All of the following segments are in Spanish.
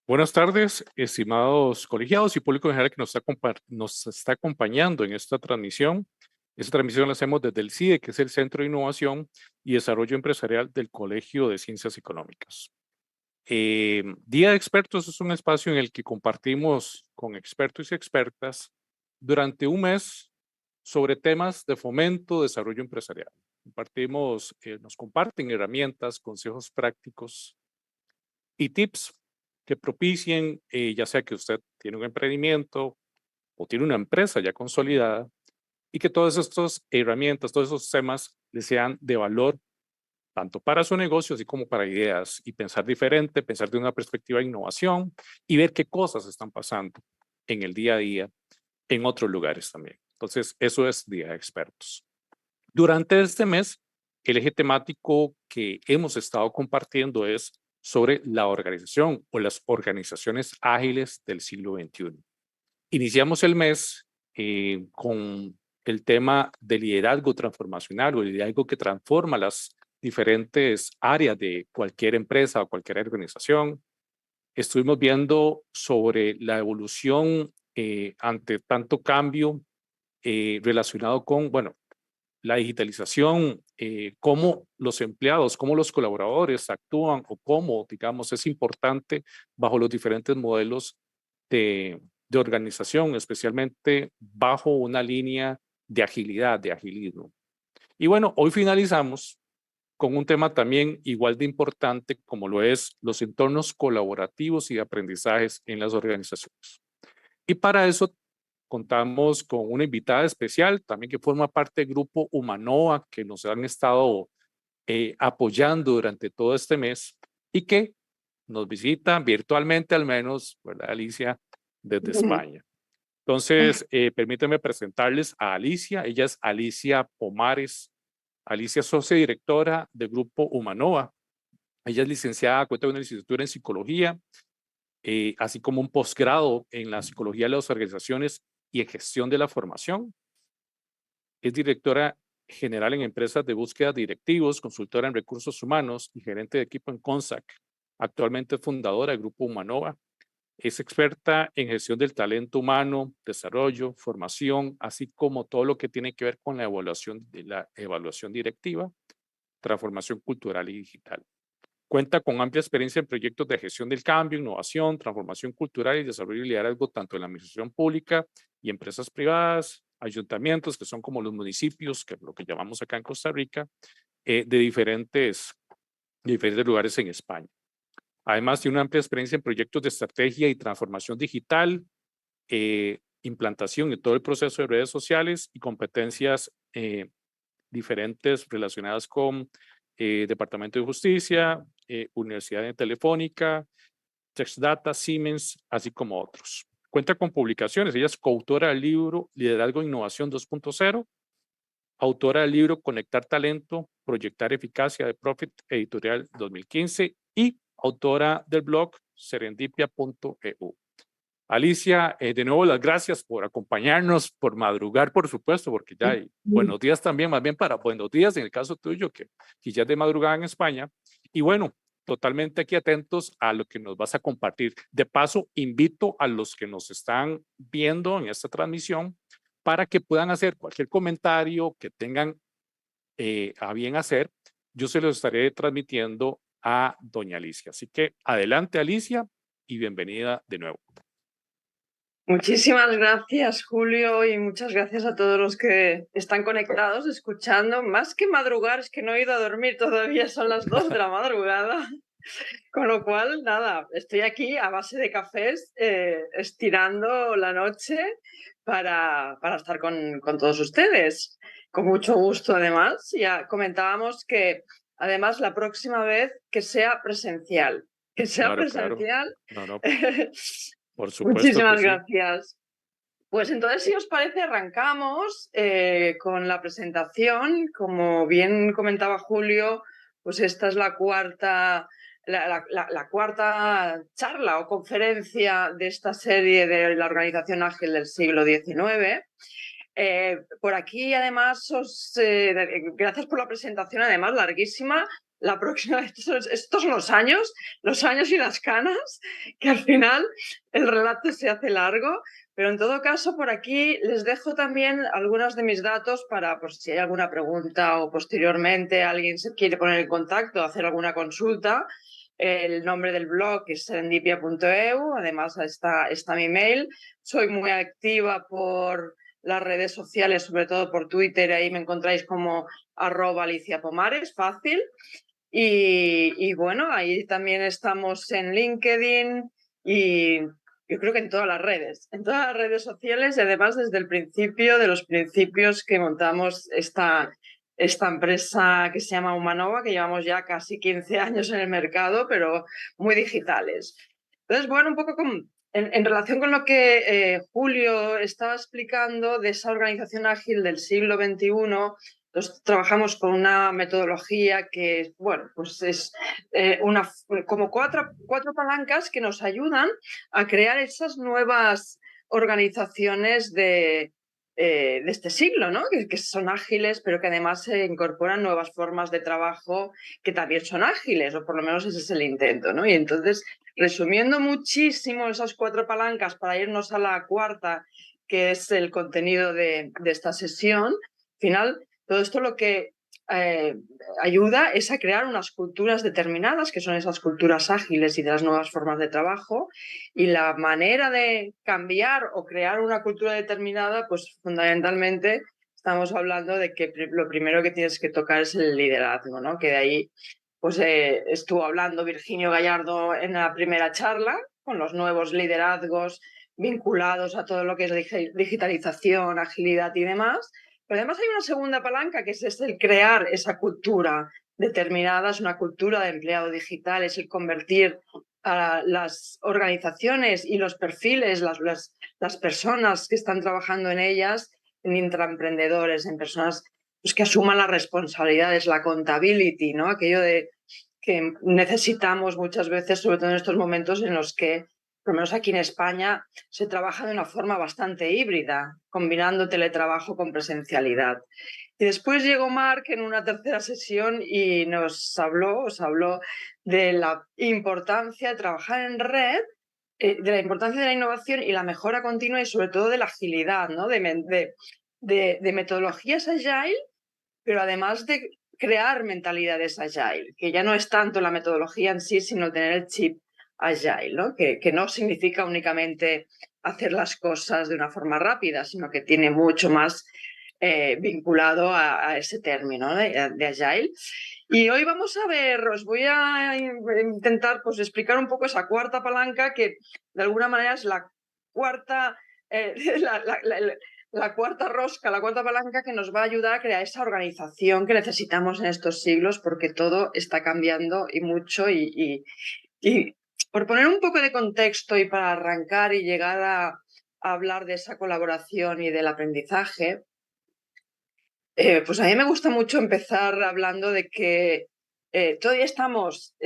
Buenas tardes, estimados colegiados y público en general que nos está acompañando en esta transmisión. Esta transmisión la hacemos desde el CIDE, que es el Centro de Innovación y Desarrollo Empresarial del Colegio de Ciencias Económicas. Día de Expertos es un espacio en el que compartimos con expertos y expertas durante un mes sobre temas de fomento, desarrollo empresarial. Nos comparten herramientas, consejos prácticos y tips que propicien, ya sea que usted tiene un emprendimiento o tiene una empresa ya consolidada, y que todas estas herramientas, todos esos temas le sean de valor tanto para su negocio, así como para ideas y pensar diferente, pensar de una perspectiva de innovación y ver qué cosas están pasando en el día a día en otros lugares también. Entonces, eso es Día de Expertos. Durante este mes, el eje temático que hemos estado compartiendo es sobre la organización o las organizaciones ágiles del siglo XXI. Iniciamos el mes con el tema de liderazgo transformacional o liderazgo que transforma las diferentes áreas de cualquier empresa o cualquier organización. Estuvimos viendo sobre la evolución ante tanto cambio relacionado con, bueno, la digitalización, cómo los empleados, cómo los colaboradores actúan o cómo, digamos, es importante bajo los diferentes modelos de organización, especialmente bajo una línea de agilidad, de agilismo. Y bueno, hoy finalizamos con un tema también igual de importante como lo es los entornos colaborativos y de aprendizajes en las organizaciones. Y para eso contamos con una invitada especial, también que forma parte del grupo Humanoa, que nos han estado apoyando durante todo este mes y que nos visita virtualmente al menos, ¿verdad, Alicia? Desde España. Entonces, permítanme presentarles a Alicia. Ella es Alicia Pomares. Alicia es socia directora del grupo Humanoa. Ella es licenciada, cuenta con una licenciatura en psicología, así como un posgrado en la psicología de las organizaciones y en gestión de la formación. Es directora general en empresas de búsqueda de directivos, consultora en recursos humanos y gerente de equipo en CONSAC. Actualmente es fundadora del Grupo Humanova. Es experta en gestión del talento humano, desarrollo, formación, así como todo lo que tiene que ver con la evaluación directiva, transformación cultural y digital. Cuenta con amplia experiencia en proyectos de gestión del cambio, innovación, transformación cultural y desarrollo y liderazgo tanto en la administración pública y empresas privadas, ayuntamientos, que son como los municipios, que es lo que llamamos acá en Costa Rica, de diferentes lugares en España. Además, tiene una amplia experiencia en proyectos de estrategia y transformación digital, implantación de todo el proceso de redes sociales y competencias diferentes relacionadas con Departamento de Justicia, Universidad de Telefónica, TextData, Siemens, así como otros. Cuenta con publicaciones. Ella es coautora del libro Liderazgo e Innovación 2.0, autora del libro Conectar Talento, Proyectar Eficacia de Profit Editorial 2015 y autora del blog serendipia.eu. Alicia, de nuevo las gracias por acompañarnos, por madrugar, por supuesto, porque ya hay buenos días también, más bien para buenos días en el caso tuyo, que ya es de madrugada en España. Y bueno, totalmente aquí atentos a lo que nos vas a compartir. De paso, invito a los que nos están viendo en esta transmisión para que puedan hacer cualquier comentario que tengan a bien hacer. Yo se los estaré transmitiendo a doña Alicia. Así que adelante, Alicia, y bienvenida de nuevo. Muchísimas gracias, Julio, y muchas gracias a todos los que están conectados, escuchando. Más que madrugar, es que no he ido a dormir todavía, son las 2 de la madrugada. Con lo cual, nada, estoy aquí a base de cafés, estirando la noche para estar con todos ustedes. Con mucho gusto, además. Ya comentábamos que, además, la próxima vez que sea presencial. Que sea Claro, claro. presencial. No, por supuesto que Muchísimas sí. gracias. Pues entonces, si os parece, arrancamos con la presentación. Como bien comentaba Julio, pues esta es la cuarta charla o conferencia de esta serie de la Organización Ágil del siglo XIX. Por aquí, además, gracias por la presentación, además larguísima. la próxima, estos son los años y las canas, que al final el relato se hace largo, pero en todo caso por aquí les dejo también algunos de mis datos para, pues, si hay alguna pregunta o posteriormente alguien se quiere poner en contacto, hacer alguna consulta. El nombre del blog es serendipia.eu, además está mi mail. Soy muy activa por las redes sociales, sobre todo por Twitter, ahí me encontráis como @AliciaPomares, fácil. Y bueno, ahí también estamos en LinkedIn y yo creo que en todas las redes sociales, y además desde el principio, de los principios que montamos esta empresa que se llama Humanova, que llevamos ya casi 15 años en el mercado, pero muy digitales. Entonces, bueno, un poco en relación con lo que Julio estaba explicando de esa organización ágil del siglo XXI. Entonces, trabajamos con una metodología que, bueno, pues es como cuatro palancas que nos ayudan a crear esas nuevas organizaciones de este siglo, ¿no? Que son ágiles, pero que además se incorporan nuevas formas de trabajo que también son ágiles, o por lo menos ese es el intento, ¿no? Y entonces, resumiendo muchísimo esas cuatro palancas para irnos a la cuarta, que es el contenido de esta sesión, al final todo esto lo que ayuda es a crear unas culturas determinadas, que son esas culturas ágiles y de las nuevas formas de trabajo, y la manera de cambiar o crear una cultura determinada, pues fundamentalmente estamos hablando de que lo primero que tienes que tocar es el liderazgo, ¿no? Que de ahí pues estuvo hablando Virginio Gallardo en la primera charla con los nuevos liderazgos vinculados a todo lo que es digitalización, agilidad y demás. Pero además hay una segunda palanca, que es el crear esa cultura determinada, es una cultura de empleado digital, es el convertir a las organizaciones y los perfiles, las personas que están trabajando en ellas, en intraemprendedores, en personas pues, que asuman las responsabilidades, la accountability, ¿no? Aquello de que necesitamos muchas veces, sobre todo en estos momentos en los que, por lo menos aquí en España, se trabaja de una forma bastante híbrida, combinando teletrabajo con presencialidad. Y después llegó Marc en una tercera sesión y os habló de la importancia de trabajar en red, de la importancia de la innovación y la mejora continua y sobre todo de la agilidad, ¿no? De metodologías agile, pero además de crear mentalidades agile, que ya no es tanto la metodología en sí, sino tener el chip agile, ¿no? Que no significa únicamente hacer las cosas de una forma rápida, sino que tiene mucho más vinculado a ese término, ¿no? de agile. Y hoy vamos a ver, os voy a intentar pues, explicar un poco esa cuarta palanca, que de alguna manera es la cuarta, la cuarta rosca, la cuarta palanca que nos va a ayudar a crear esa organización que necesitamos en estos siglos, porque todo está cambiando y mucho. Y por poner un poco de contexto y para arrancar y llegar a hablar de esa colaboración y del aprendizaje, pues a mí me gusta mucho empezar hablando de que todavía estamos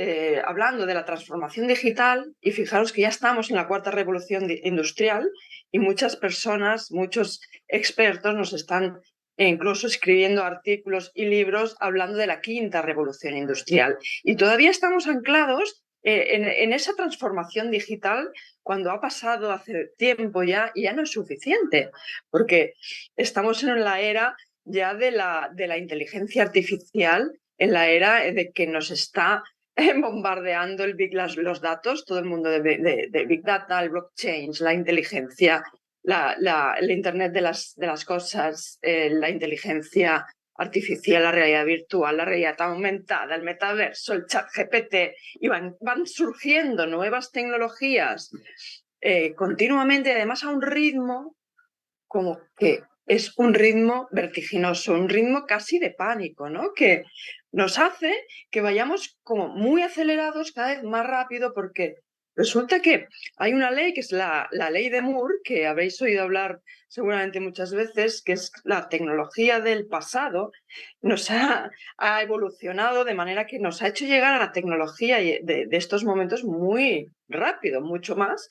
hablando de la transformación digital y fijaros que ya estamos en la cuarta revolución industrial y muchas personas, muchos expertos nos están incluso escribiendo artículos y libros hablando de la quinta revolución industrial. Y todavía estamos anclados en esa transformación digital cuando ha pasado hace tiempo ya y ya no es suficiente, porque estamos en la era ya de la inteligencia artificial, en la era de que nos está bombardeando los datos, todo el mundo de Big Data, el blockchain, la inteligencia, el Internet de las cosas, la inteligencia artificial, la realidad virtual, la realidad aumentada, el metaverso, el chat GPT, y van surgiendo nuevas tecnologías continuamente, además a un ritmo como que es un ritmo vertiginoso, un ritmo casi de pánico, ¿no? Que nos hace que vayamos como muy acelerados, cada vez más rápido, porque resulta que hay una ley que es la ley de Moore, que habréis oído hablar seguramente muchas veces, que es la tecnología del pasado, nos ha evolucionado de manera que nos ha hecho llegar a la tecnología de estos momentos muy rápido, mucho más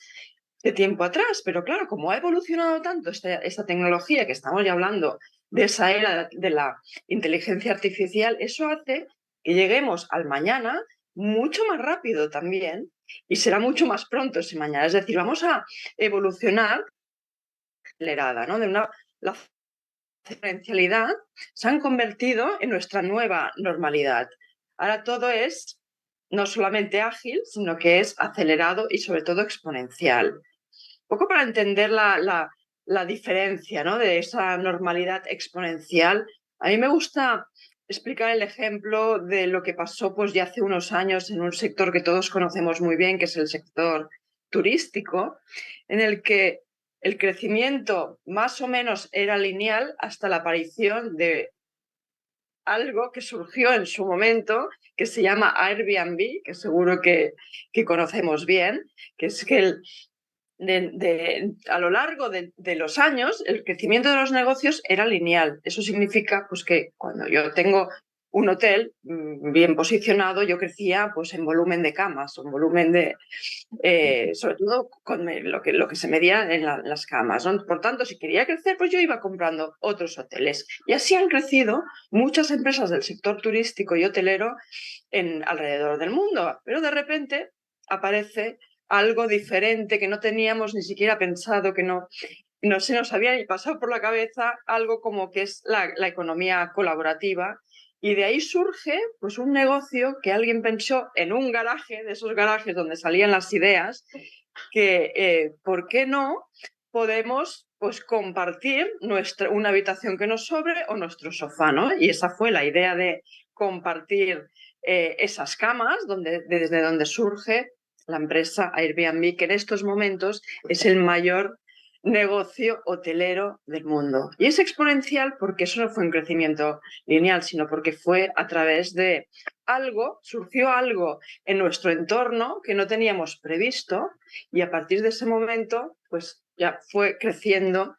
de tiempo atrás, pero claro, como ha evolucionado tanto esta tecnología, que estamos ya hablando de esa era de la inteligencia artificial, eso hace que lleguemos al mañana mucho más rápido también y será mucho más pronto ese mañana. Es decir, vamos a evolucionar acelerada, ¿no? La exponencialidad se han convertido en nuestra nueva normalidad. Ahora todo es no solamente ágil, sino que es acelerado y sobre todo exponencial. Un poco para entender la diferencia, ¿no?, de esa normalidad exponencial, a mí me gusta explicar el ejemplo de lo que pasó pues ya hace unos años en un sector que todos conocemos muy bien, que es el sector turístico, en el que el crecimiento más o menos era lineal hasta la aparición de algo que surgió en su momento, que se llama Airbnb, que seguro que conocemos bien, que es que a lo largo de los años el crecimiento de los negocios era lineal. Eso significa pues, que cuando yo tengo un hotel bien posicionado, yo crecía pues, en volumen de camas, en volumen de, sobre todo con lo que se medía en las camas, ¿no? Por tanto, si quería crecer, pues yo iba comprando otros hoteles. Y así han crecido muchas empresas del sector turístico y hotelero alrededor del mundo. Pero de repente aparece algo diferente que no teníamos ni siquiera pensado, que no se nos había ni pasado por la cabeza, algo como que es la economía colaborativa. Y de ahí surge pues, un negocio que alguien pensó en un garaje, de esos garajes donde salían las ideas, que ¿por qué no podemos pues, compartir una habitación que nos sobre o nuestro sofá, ¿no? Y esa fue la idea de compartir esas camas, desde donde surge la empresa Airbnb, que en estos momentos es el mayor negocio hotelero del mundo. Y es exponencial porque eso no fue un crecimiento lineal, sino porque fue a través de surgió algo en nuestro entorno que no teníamos previsto y a partir de ese momento pues ya fue creciendo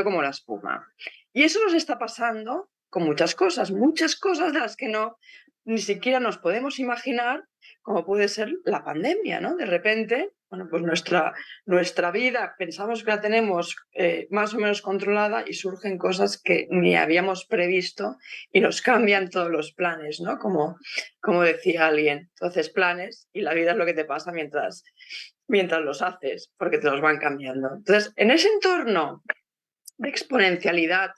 como la espuma. Y eso nos está pasando con muchas cosas de las que ni siquiera nos podemos imaginar, como puede ser la pandemia, ¿no? De repente, bueno, pues nuestra vida pensamos que la tenemos más o menos controlada y surgen cosas que ni habíamos previsto y nos cambian todos los planes, ¿no? Como decía alguien, entonces planes y la vida es lo que te pasa mientras los haces, porque te los van cambiando. Entonces, en ese entorno de exponencialidad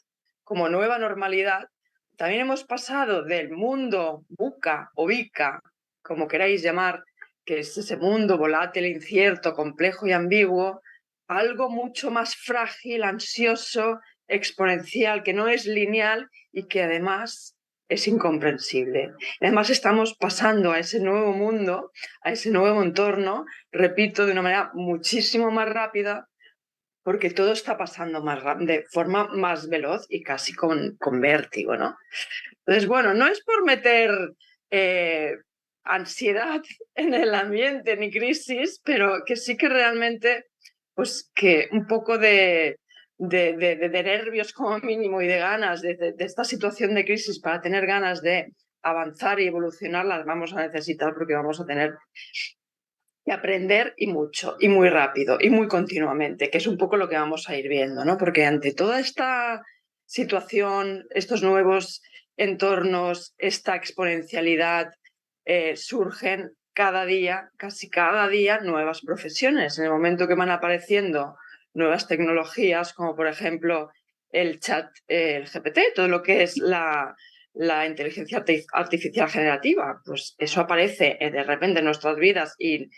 como nueva normalidad, también hemos pasado del mundo VUCA o VICA, como queráis llamar, que es ese mundo volátil, incierto, complejo y ambiguo, a algo mucho más frágil, ansioso, exponencial, que no es lineal y que además es incomprensible. Además estamos pasando a ese nuevo mundo, a ese nuevo entorno, repito, de una manera muchísimo más rápida, porque todo está pasando de forma más veloz y casi con vértigo, ¿no? Entonces, bueno, no es por meter ansiedad en el ambiente ni crisis, pero que sí que realmente, pues que un poco de nervios como mínimo y de ganas de esta situación de crisis para tener ganas de avanzar y evolucionar las vamos a necesitar porque vamos a tener y aprender y mucho, y muy rápido, y muy continuamente, que es un poco lo que vamos a ir viendo, ¿no? Porque ante toda esta situación, estos nuevos entornos, esta exponencialidad, surgen cada día, casi cada día, nuevas profesiones. En el momento que van apareciendo nuevas tecnologías, como por ejemplo el chat, el GPT, todo lo que es la inteligencia artificial generativa, pues eso aparece de repente en nuestras vidas y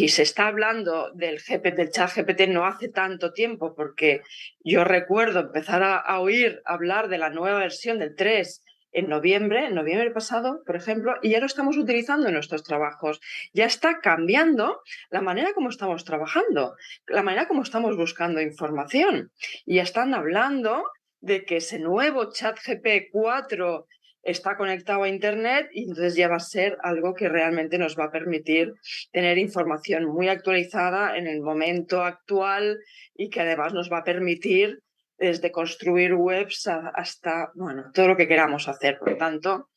se está hablando del chat GPT no hace tanto tiempo, porque yo recuerdo empezar a oír hablar de la nueva versión del 3 en noviembre pasado, por ejemplo, y ya lo estamos utilizando en nuestros trabajos. Ya está cambiando la manera como estamos trabajando, la manera como estamos buscando información. Y ya están hablando de que ese nuevo chat GPT 4 está conectado a Internet y entonces ya va a ser algo que realmente nos va a permitir tener información muy actualizada en el momento actual y que además nos va a permitir desde construir webs hasta, bueno, todo lo que queramos hacer. Por lo tanto,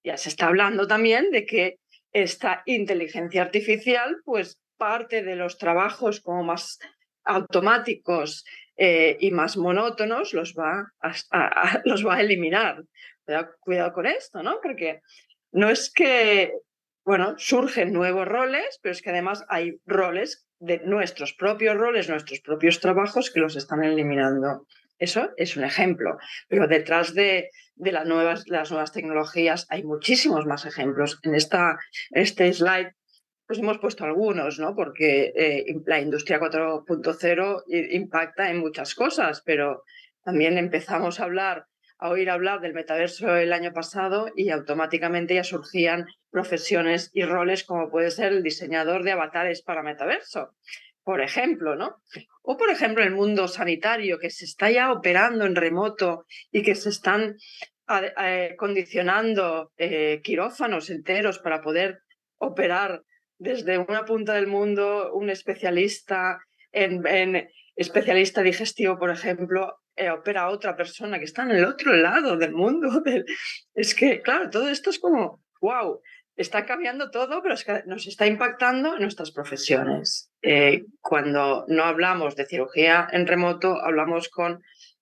ya se está hablando también de que esta inteligencia artificial, pues parte de los trabajos como más automáticos y más monótonos los va a eliminar. Cuidado con esto, ¿no? Porque no es que, bueno, surgen nuevos roles, pero es que además hay roles de nuestros propios roles, nuestros propios trabajos que los están eliminando. Eso es un ejemplo, pero detrás de las nuevas tecnologías hay muchísimos más ejemplos. En este slide pues hemos puesto algunos, ¿no? Porque la industria 4.0 impacta en muchas cosas, pero también empezamos a oír hablar del metaverso el año pasado y automáticamente ya surgían profesiones y roles como puede ser el diseñador de avatares para metaverso, por ejemplo, ¿no? O, por ejemplo, el mundo sanitario, que se está ya operando en remoto y que se están condicionando quirófanos enteros para poder operar desde una punta del mundo, un especialista en especialista digestivo, por ejemplo, opera a otra persona que está en el otro lado del mundo. Es que, claro, todo esto es como, wow, está cambiando todo, pero es que nos está impactando en nuestras profesiones. Cuando no hablamos de cirugía en remoto, hablamos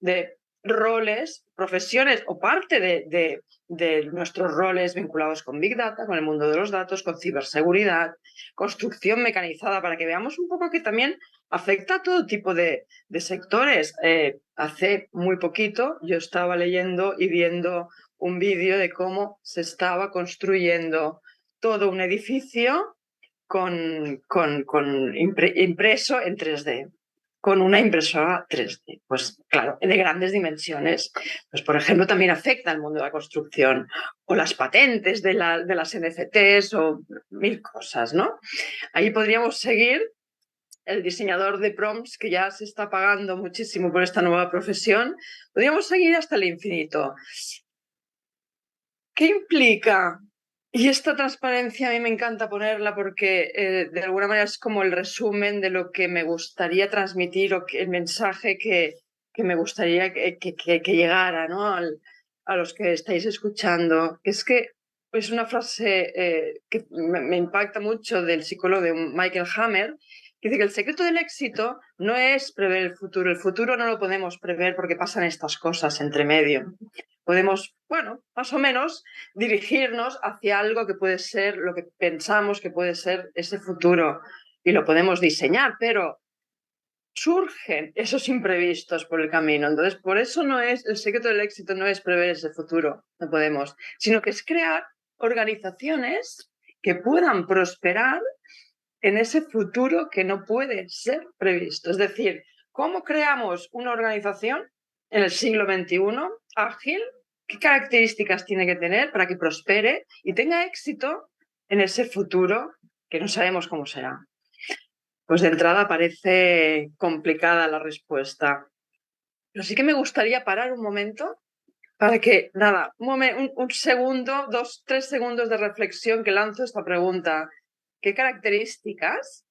de roles, profesiones o parte de nuestros roles vinculados con Big Data, con el mundo de los datos, con ciberseguridad, construcción mecanizada, para que veamos un poco que también afecta a todo tipo de sectores. Hace muy poquito yo estaba leyendo y viendo un vídeo de cómo se estaba construyendo todo un edificio impreso en 3D, con una impresora 3D, pues claro, de grandes dimensiones. Pues por ejemplo también afecta al mundo de la construcción o las patentes de las NFTs o mil cosas, ¿no? Ahí podríamos seguir el diseñador de prompts, que ya se está pagando muchísimo por esta nueva profesión, podríamos seguir hasta el infinito. ¿Qué implica? Y esta transparencia a mí me encanta ponerla porque de alguna manera es como el resumen de lo que me gustaría transmitir o el mensaje que me gustaría que llegara, ¿no? A los que estáis escuchando. Es que es una frase que me impacta mucho del psicólogo de Michael Hammer, que dice que el secreto del éxito no es prever el futuro no lo podemos prever porque pasan estas cosas entre medio. Podemos, bueno, más o menos dirigirnos hacia algo que puede ser lo que pensamos que puede ser ese futuro y lo podemos diseñar, pero surgen esos imprevistos por el camino. Entonces, por eso no es, el secreto del éxito no es prever ese futuro, no podemos, sino que es crear organizaciones que puedan prosperar en ese futuro que no puede ser previsto. Es decir, ¿cómo creamos una organización en el siglo XXI ágil? ¿Qué características tiene que tener para que prospere y tenga éxito en ese futuro que no sabemos cómo será? Pues de entrada parece complicada la respuesta. Pero sí que me gustaría parar un momento para que, nada, un segundo, 2, 3 segundos de reflexión que lanzo esta pregunta. ¿Qué características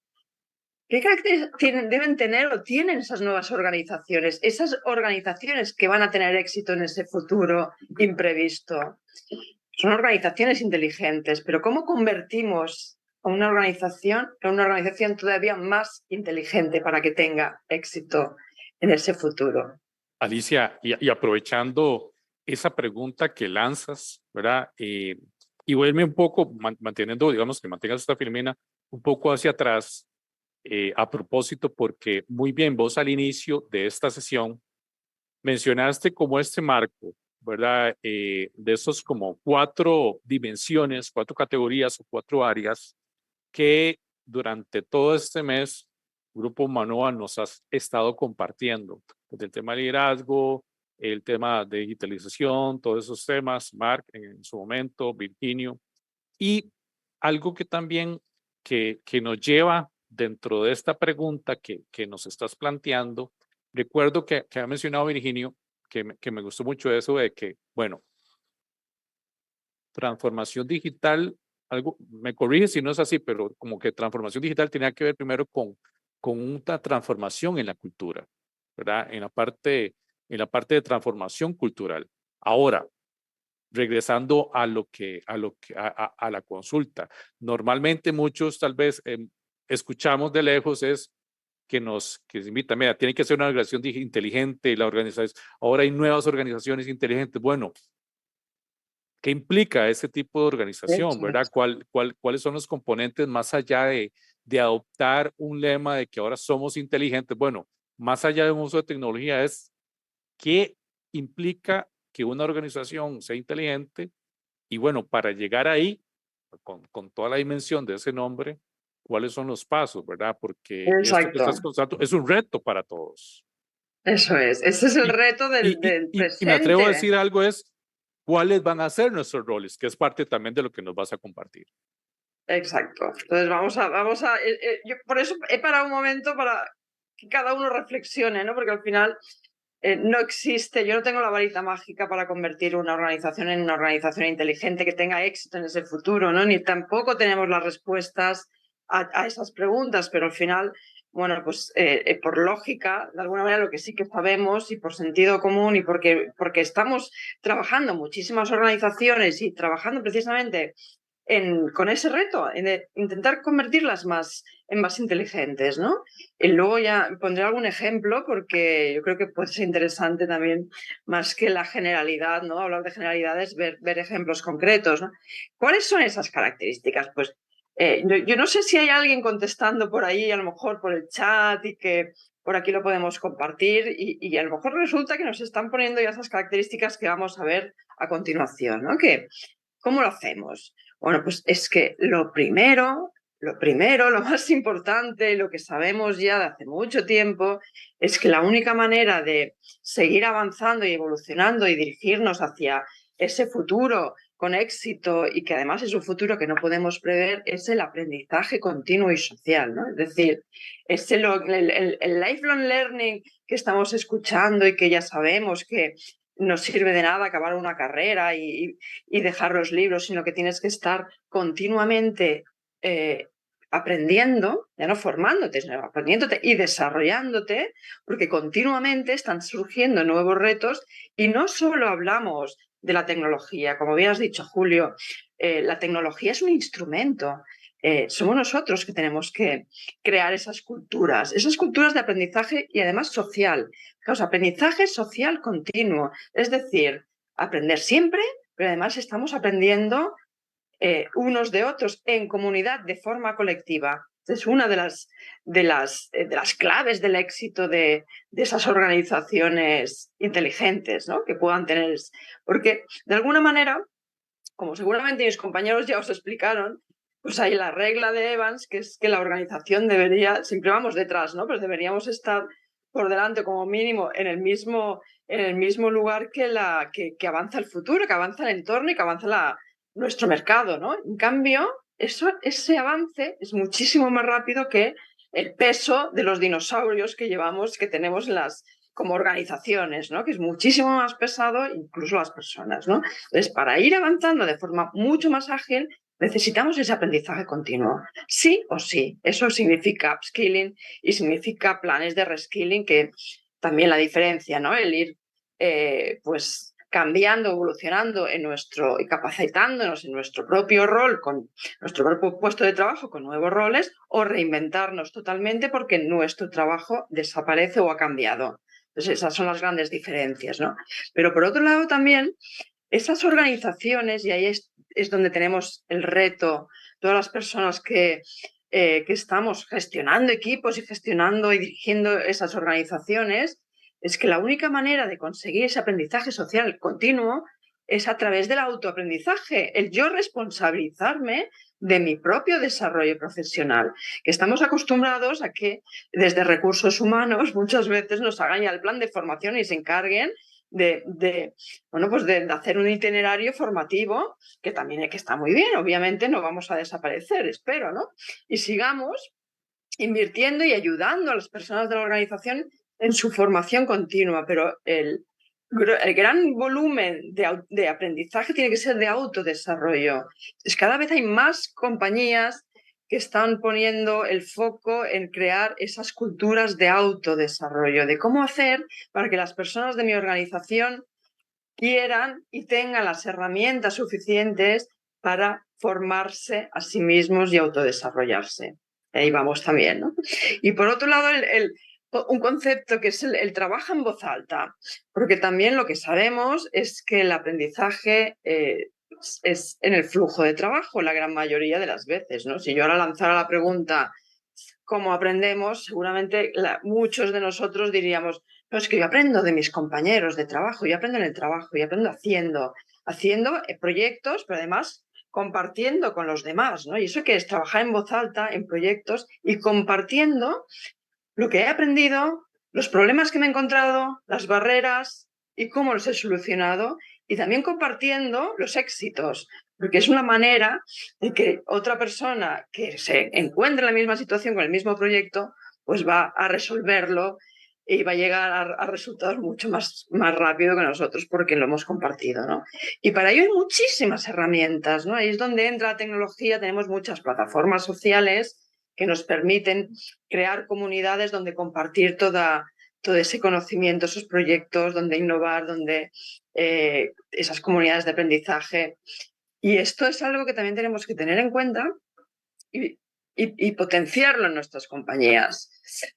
deben tener o tienen esas nuevas organizaciones? Esas organizaciones que van a tener éxito en ese futuro imprevisto. Son organizaciones inteligentes, pero ¿cómo convertimos a una organización en una organización todavía más inteligente para que tenga éxito en ese futuro? Alicia, y aprovechando esa pregunta que lanzas, ¿verdad? Y vuelve un poco, manteniendo, digamos, que mantengas esta filmina un poco hacia atrás, a propósito, porque muy bien, vos al inicio de esta sesión mencionaste como este marco, ¿verdad? De esos como 4 dimensiones, 4 categorías o 4 áreas que durante todo este mes Grupo Manoa nos ha estado compartiendo. Desde el tema de liderazgo, el tema de digitalización, todos esos temas, Mark en su momento, Virginio, y algo que también que nos lleva dentro de esta pregunta que nos estás planteando, recuerdo que ha mencionado Virginio, que me gustó mucho eso de que, bueno, transformación digital, algo, me corrige si no es así, pero como que transformación digital tenía que ver primero con una transformación en la cultura, ¿verdad? En la parte de transformación cultural. Ahora, regresando a la consulta. Normalmente muchos tal vez escuchamos de lejos es que se invita, mira, tiene que ser una organización inteligente, la organización, ahora hay nuevas organizaciones inteligentes. Bueno, ¿Qué implica ese tipo de organización, Eso verdad? es. ¿Cuáles son los componentes más allá de adoptar un lema de que ahora somos inteligentes? Bueno, más allá de un uso de tecnología es qué implica que una organización sea inteligente y bueno, para llegar ahí, con toda la dimensión de ese nombre, ¿cuáles son los pasos, verdad? Porque esto que Exacto, estás contando es un reto para todos. eso es. Ese es el Y, reto del y me atrevo a presente. decir algo es, ¿cuáles van a ser nuestros roles? Que es parte también de lo que nos vas a compartir. Exacto. Entonces yo por eso he parado un momento para que cada uno reflexione, ¿no? Porque al final no existe, yo no tengo la varita mágica para convertir una organización en una organización inteligente que tenga éxito en ese futuro, ¿no? Ni tampoco tenemos las respuestas a esas preguntas, pero al final, bueno, pues por lógica, de alguna manera lo que sí que sabemos y por sentido común y porque estamos trabajando muchísimas organizaciones y trabajando precisamente con ese reto, intentar convertirlas en más inteligentes, ¿no? Y luego ya pondré algún ejemplo porque yo creo que puede ser interesante también, más que la generalidad, ¿no? Hablar de generalidades, ver ejemplos concretos, ¿no? ¿Cuáles son esas características? Pues yo no sé si hay alguien contestando por ahí, a lo mejor por el chat y que por aquí lo podemos compartir y a lo mejor resulta que nos están poniendo ya esas características que vamos a ver a continuación, ¿no? ¿Cómo lo hacemos? Bueno, pues es que lo más importante, lo que sabemos ya de hace mucho tiempo, es que la única manera de seguir avanzando y evolucionando y dirigirnos hacia ese futuro con éxito y que además es un futuro que no podemos prever, es el aprendizaje continuo y social, ¿no? Es decir, el lifelong learning que estamos escuchando y que ya sabemos que no sirve de nada acabar una carrera y dejar los libros, sino que tienes que estar continuamente aprendiendo, ya no formándote, sino aprendiéndote y desarrollándote, porque continuamente están surgiendo nuevos retos y no solo hablamos de la tecnología, como bien has dicho, Julio, la tecnología es un instrumento. Somos nosotros que tenemos que crear esas culturas de aprendizaje y además social. Fijaos, aprendizaje social continuo, es decir, aprender siempre, pero además estamos aprendiendo unos de otros en comunidad de forma colectiva. Es una de las claves del éxito de esas organizaciones inteligentes, ¿no? Que puedan tener. Porque de alguna manera, como seguramente mis compañeros ya os explicaron, pues hay la regla de Evans, que es que la organización debería, siempre vamos detrás, ¿no? Pero deberíamos estar por delante como mínimo en el mismo lugar que avanza el futuro, que avanza el entorno y que avanza nuestro mercado, ¿no? En cambio, ese avance es muchísimo más rápido que el peso de los dinosaurios que tenemos como organizaciones, ¿no? Que es muchísimo más pesado, incluso las personas, ¿no? Entonces, para ir avanzando de forma mucho más ágil, necesitamos ese aprendizaje continuo, sí o sí. Eso significa upskilling y significa planes de reskilling, que también la diferencia, ¿no? El ir, pues, cambiando, evolucionando y capacitándonos en nuestro propio rol, con nuestro propio puesto de trabajo, con nuevos roles, o reinventarnos totalmente porque nuestro trabajo desaparece o ha cambiado. Entonces, esas son las grandes diferencias, ¿no? Pero por otro lado también, esas organizaciones, y ahí es donde tenemos el reto, todas las personas que estamos gestionando equipos y gestionando y dirigiendo esas organizaciones, es que la única manera de conseguir ese aprendizaje social continuo es a través del autoaprendizaje, el yo responsabilizarme de mi propio desarrollo profesional, que estamos acostumbrados a que desde recursos humanos muchas veces nos hagan ya el plan de formación y se encarguen bueno, pues de hacer un itinerario formativo que también que está muy bien, obviamente no vamos a desaparecer, espero, ¿no? Y sigamos invirtiendo y ayudando a las personas de la organización en su formación continua, pero el gran volumen de aprendizaje tiene que ser de autodesarrollo. Entonces, cada vez hay más compañías que están poniendo el foco en crear esas culturas de autodesarrollo, de cómo hacer para que las personas de mi organización quieran y tengan las herramientas suficientes para formarse a sí mismos y autodesarrollarse. Ahí vamos también, ¿no? Y por otro lado, un concepto que es el trabajo en voz alta, porque también lo que sabemos es que el aprendizaje es en el flujo de trabajo la gran mayoría de las veces, ¿no? Si yo ahora lanzara la pregunta, ¿cómo aprendemos? Seguramente muchos de nosotros diríamos, no, es que yo aprendo de mis compañeros de trabajo, yo aprendo en el trabajo, yo aprendo haciendo proyectos, pero además compartiendo con los demás, ¿no? Y eso que es trabajar en voz alta en proyectos y compartiendo lo que he aprendido, los problemas que me he encontrado, las barreras y cómo los he solucionado, y también compartiendo los éxitos, porque es una manera de que otra persona que se encuentre en la misma situación con el mismo proyecto, pues va a resolverlo y va a llegar a resultados mucho más rápido que nosotros porque lo hemos compartido, ¿no? Y para ello hay muchísimas herramientas, ¿no? Ahí es donde entra la tecnología, tenemos muchas plataformas sociales que nos permiten crear comunidades donde compartir todo ese conocimiento, esos proyectos, donde innovar, donde esas comunidades de aprendizaje. Y esto es algo que también tenemos que tener en cuenta y potenciarlo en nuestras compañías.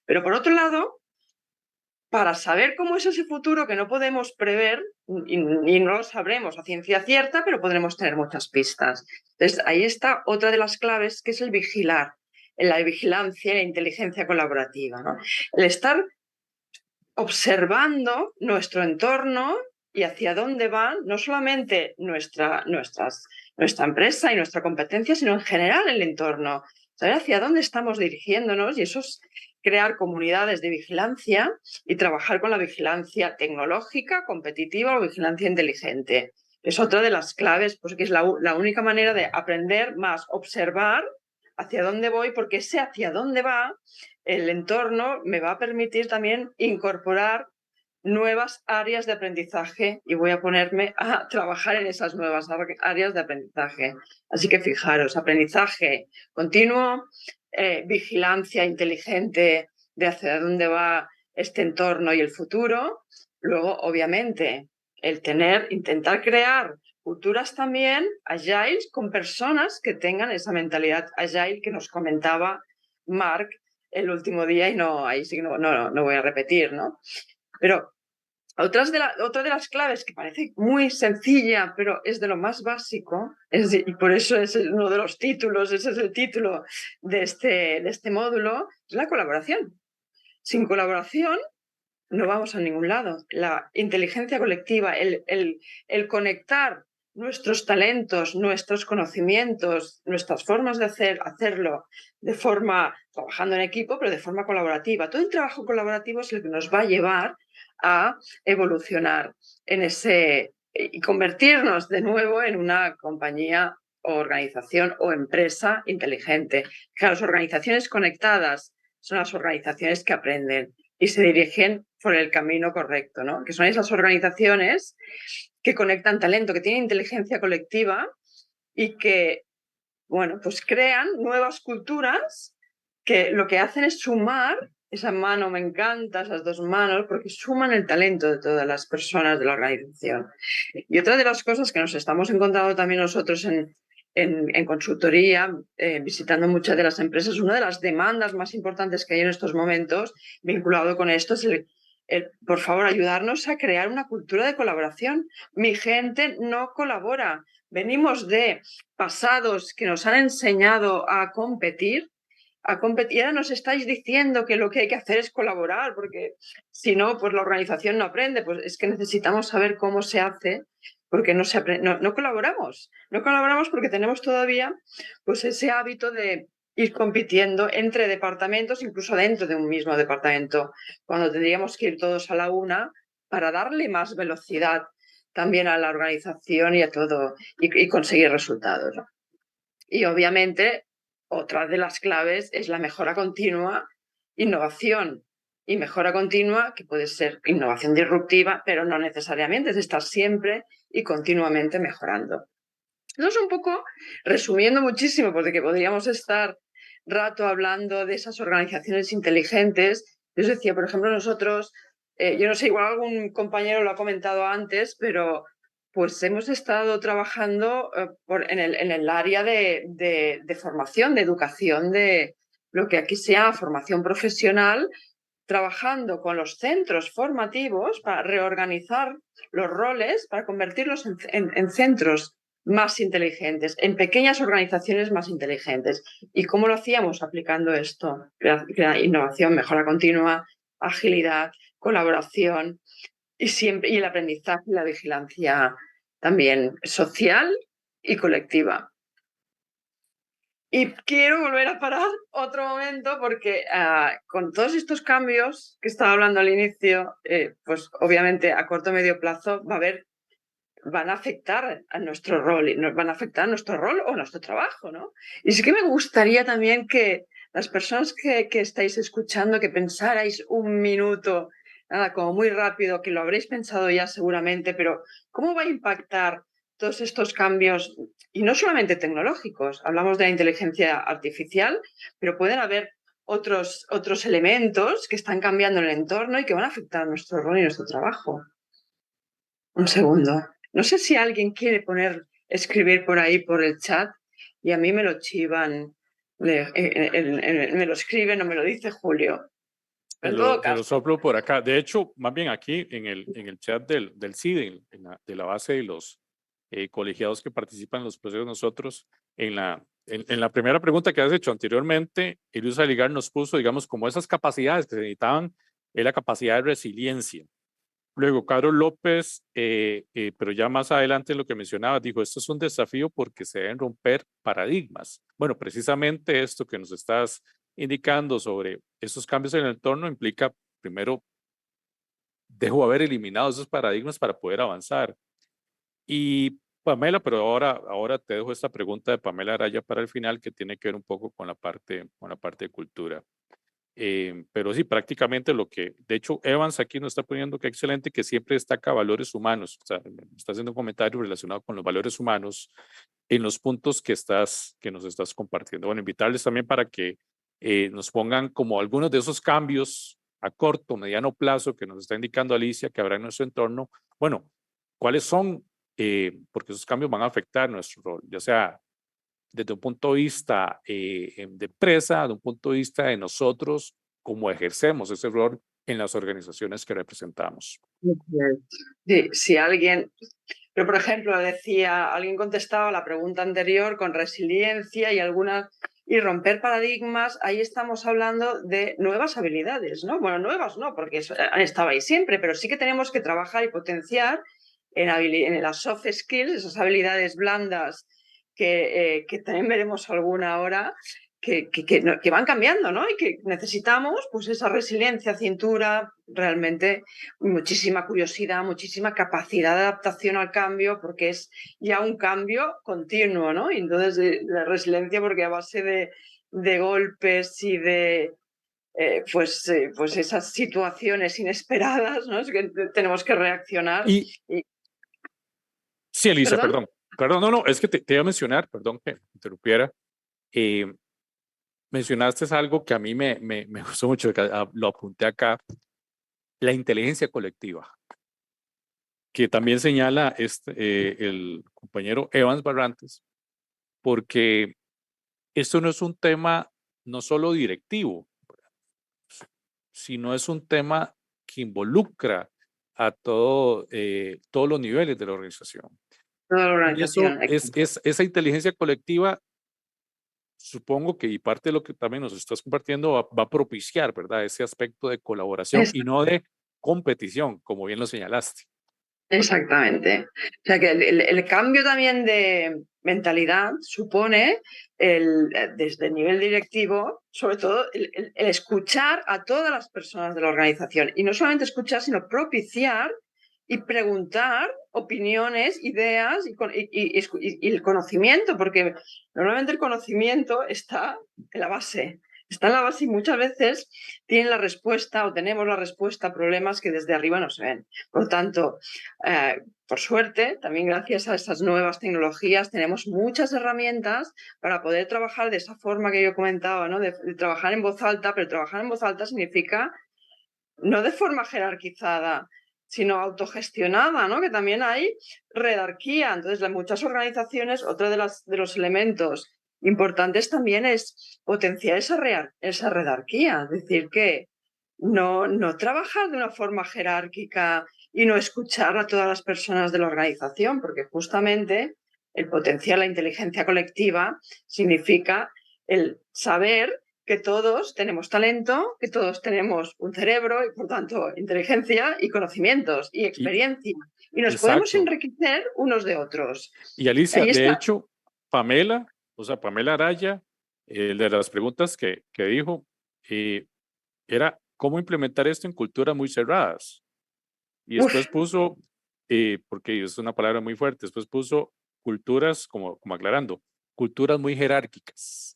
Pero por otro lado, para saber cómo es ese futuro que no podemos prever y no lo sabremos a ciencia cierta, pero podremos tener muchas pistas. Entonces, ahí está otra de las claves, que es el vigilar, la vigilancia y la inteligencia colaborativa, ¿no? El estar observando nuestro entorno y hacia dónde va no solamente nuestra empresa y nuestra competencia, sino en general el entorno. Saber hacia dónde estamos dirigiéndonos, y eso es crear comunidades de vigilancia y trabajar con la vigilancia tecnológica, competitiva o vigilancia inteligente. Es otra de las claves, pues que es la única manera de aprender más, observar hacia dónde voy, porque sé hacia dónde va el entorno me va a permitir también incorporar nuevas áreas de aprendizaje y voy a ponerme a trabajar en esas nuevas áreas de aprendizaje. Así que fijaros, aprendizaje continuo, vigilancia inteligente de hacia dónde va este entorno y el futuro. Luego, obviamente, intentar crear culturas también agiles con personas que tengan esa mentalidad agile que nos comentaba Marc el último día, y ahí sí que no voy a repetir, ¿no? Pero otra de las claves que parece muy sencilla, pero es de lo más básico, y por eso es uno de los títulos, ese es el título de este módulo, es la colaboración. Sin colaboración no vamos a ningún lado. La inteligencia colectiva, el conectar nuestros talentos, nuestros conocimientos, nuestras formas de hacerlo trabajando en equipo, pero de forma colaborativa. Todo el trabajo colaborativo es el que nos va a llevar a evolucionar y convertirnos de nuevo en una compañía o organización o empresa inteligente. Las organizaciones conectadas son las organizaciones que aprenden y se dirigen por el camino correcto, ¿no? Que son esas organizaciones que conectan talento, que tienen inteligencia colectiva y que, bueno, pues crean nuevas culturas que lo que hacen es sumar esa mano, me encanta esas dos manos, porque suman el talento de todas las personas de la organización. Y otra de las cosas que nos estamos encontrando también nosotros en consultoría, visitando muchas de las empresas, una de las demandas más importantes que hay en estos momentos vinculado con esto es por favor, ayudarnos a crear una cultura de colaboración. Mi gente no colabora. Venimos de pasados que nos han enseñado a competir, y ahora nos estáis diciendo que lo que hay que hacer es colaborar, porque si no, pues la organización no aprende. Pues es que necesitamos saber cómo se hace, porque no colaboramos. No colaboramos porque tenemos todavía pues ese hábito de ir compitiendo entre departamentos, incluso dentro de un mismo departamento, cuando tendríamos que ir todos a la una para darle más velocidad también a la organización y a todo, y conseguir resultados, ¿no? Y obviamente otra de las claves es la mejora continua, innovación y mejora continua, que puede ser innovación disruptiva, pero no necesariamente, es estar siempre y continuamente mejorando. Eso es un poco, resumiendo muchísimo, porque podríamos estar rato hablando de esas organizaciones inteligentes. Yo os decía, por ejemplo, nosotros, yo no sé, igual algún compañero lo ha comentado antes, pero pues hemos estado trabajando en el área de formación, de educación, de lo que aquí se llama formación profesional, trabajando con los centros formativos para reorganizar los roles, para convertirlos en centros más inteligentes, en pequeñas organizaciones más inteligentes. ¿Y cómo lo hacíamos? Aplicando esto, innovación, mejora continua, agilidad, colaboración y el aprendizaje y la vigilancia también social y colectiva. Y quiero volver a parar otro momento porque con todos estos cambios que estaba hablando al inicio, pues obviamente a corto o medio plazo van a afectar a nuestro rol, y nos van a afectar a nuestro rol o a nuestro trabajo, ¿no? Y sí que me gustaría también que las personas que estáis escuchando, que pensarais un minuto, nada, como muy rápido, que lo habréis pensado ya seguramente, pero ¿cómo va a impactar todos estos cambios? Y no solamente tecnológicos, hablamos de la inteligencia artificial, pero pueden haber otros elementos que están cambiando en el entorno y que van a afectar a nuestro rol y nuestro trabajo. Un segundo. No sé si alguien quiere escribir por ahí por el chat y a mí me lo chivan, me lo escriben o me lo dice Julio. Se En todo lo caso, soplo por acá. De hecho, más bien aquí en el chat del CIDE, de la base de los colegiados que participan en los procesos de nosotros, en la primera pregunta que has hecho anteriormente, Eliusa Ligar nos puso, digamos, como esas capacidades que se necesitaban, es la capacidad de resiliencia. Luego, Carlos López, pero ya más adelante lo que mencionaba, dijo, esto es un desafío porque se deben romper paradigmas. Bueno, precisamente esto que nos estás indicando sobre esos cambios en el entorno implica, primero, dejo haber eliminado esos paradigmas para poder avanzar. Y Pamela, pero ahora te dejo esta pregunta de Pamela Araya para el final, que tiene que ver un poco con la parte de cultura. Pero sí, prácticamente de hecho, Evans aquí nos está poniendo que excelente, que siempre destaca valores humanos. O sea, está haciendo un comentario relacionado con los valores humanos en los puntos que nos estás compartiendo. Bueno, invitarles también para que nos pongan como algunos de esos cambios a corto, mediano plazo que nos está indicando Alicia que habrá en nuestro entorno. Bueno, ¿cuáles son? Porque esos cambios van a afectar nuestro rol, ya sea desde un punto de vista de empresa, de un punto de vista de nosotros, cómo ejercemos ese rol en las organizaciones que representamos. sí, si alguien, pero por ejemplo, alguien contestaba la pregunta anterior con resiliencia y romper paradigmas, ahí estamos hablando de nuevas habilidades, ¿no? Bueno, nuevas no, porque han estado ahí siempre, pero sí que tenemos que trabajar y potenciar en las soft skills, esas habilidades blandas que también veremos alguna ahora, que van cambiando, ¿no? Y que necesitamos pues esa resiliencia, cintura, realmente muchísima curiosidad, muchísima capacidad de adaptación al cambio, porque es ya un cambio continuo, ¿no? Y entonces la resiliencia, porque a base de golpes y de pues esas situaciones inesperadas, ¿no? Es que tenemos que reaccionar. Y sí, Elisa, ¿Perdón? perdón. Perdón, no, es que te iba a mencionar, perdón que interrumpiera. Eh, Mencionaste algo que a mí me gustó mucho, que lo apunté acá, la inteligencia colectiva, que también señala el compañero Evans Barrantes, porque esto no es un tema no solo directivo, sino es un tema que involucra a todos los niveles de la organización. Toda la Y eso organización. es esa inteligencia colectiva, supongo que y parte de lo que también nos estás compartiendo va a propiciar, ¿verdad? Ese aspecto de colaboración y no de competición, como bien lo señalaste. Exactamente. O sea que el cambio también de mentalidad supone desde el nivel directivo, sobre todo el escuchar a todas las personas de la organización. Y no solamente escuchar, sino propiciar y preguntar opiniones, ideas y el conocimiento, porque normalmente el conocimiento está en la base. Está en la base y muchas veces tienen la respuesta o tenemos la respuesta a problemas que desde arriba no se ven. Por lo tanto, por suerte, también gracias a estas nuevas tecnologías, tenemos muchas herramientas para poder trabajar de esa forma que yo comentaba, ¿no? De trabajar en voz alta, pero trabajar en voz alta significa no de forma jerarquizada, sino autogestionada, ¿no? Que también hay redarquía. Entonces, en muchas organizaciones, otro de los elementos importantes también es potenciar esa redarquía, es decir, que no trabajar de una forma jerárquica y no escuchar a todas las personas de la organización, porque justamente el potenciar la inteligencia colectiva significa el saber que todos tenemos talento, que todos tenemos un cerebro y, por tanto, inteligencia y conocimientos y Y, experiencia. Y nos podemos exacto. enriquecer unos de otros. Y Alicia, Ahí de está. hecho, Pamela, o sea, Pamela Araya, de las preguntas que dijo, era cómo implementar esto en culturas muy cerradas. Y Uf, después puso, porque es una palabra muy fuerte, después puso culturas, como aclarando, culturas muy jerárquicas.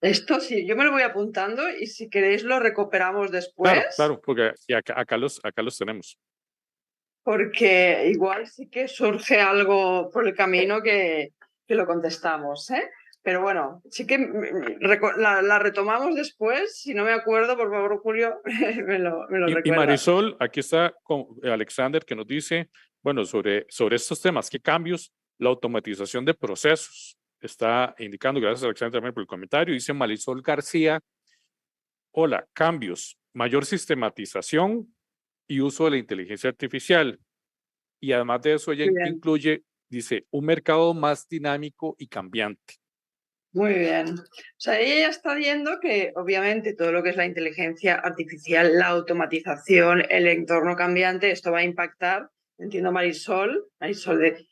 esto sí, yo me lo voy apuntando y si queréis lo recuperamos Claro, después, claro, porque y acá los tenemos. porque igual sí que surge algo por el camino que lo contestamos, ¿eh? Pero bueno, sí que la retomamos después. Si no me acuerdo, por favor, Julio, me lo Y recuerdas. Marisol, aquí está con Alexander que nos dice, bueno, sobre estos temas, ¿qué cambios? La automatización de procesos. Está indicando, gracias Alexander también por el comentario, dice Marisol García, hola, cambios, mayor sistematización y uso de la inteligencia artificial. Y además de eso, ella Muy bien, incluye, dice, un mercado más dinámico y cambiante. muy bien. O sea, ella ya está viendo que obviamente todo lo que es la inteligencia artificial, la automatización, el entorno cambiante, esto va a impactar, entiendo Marisol,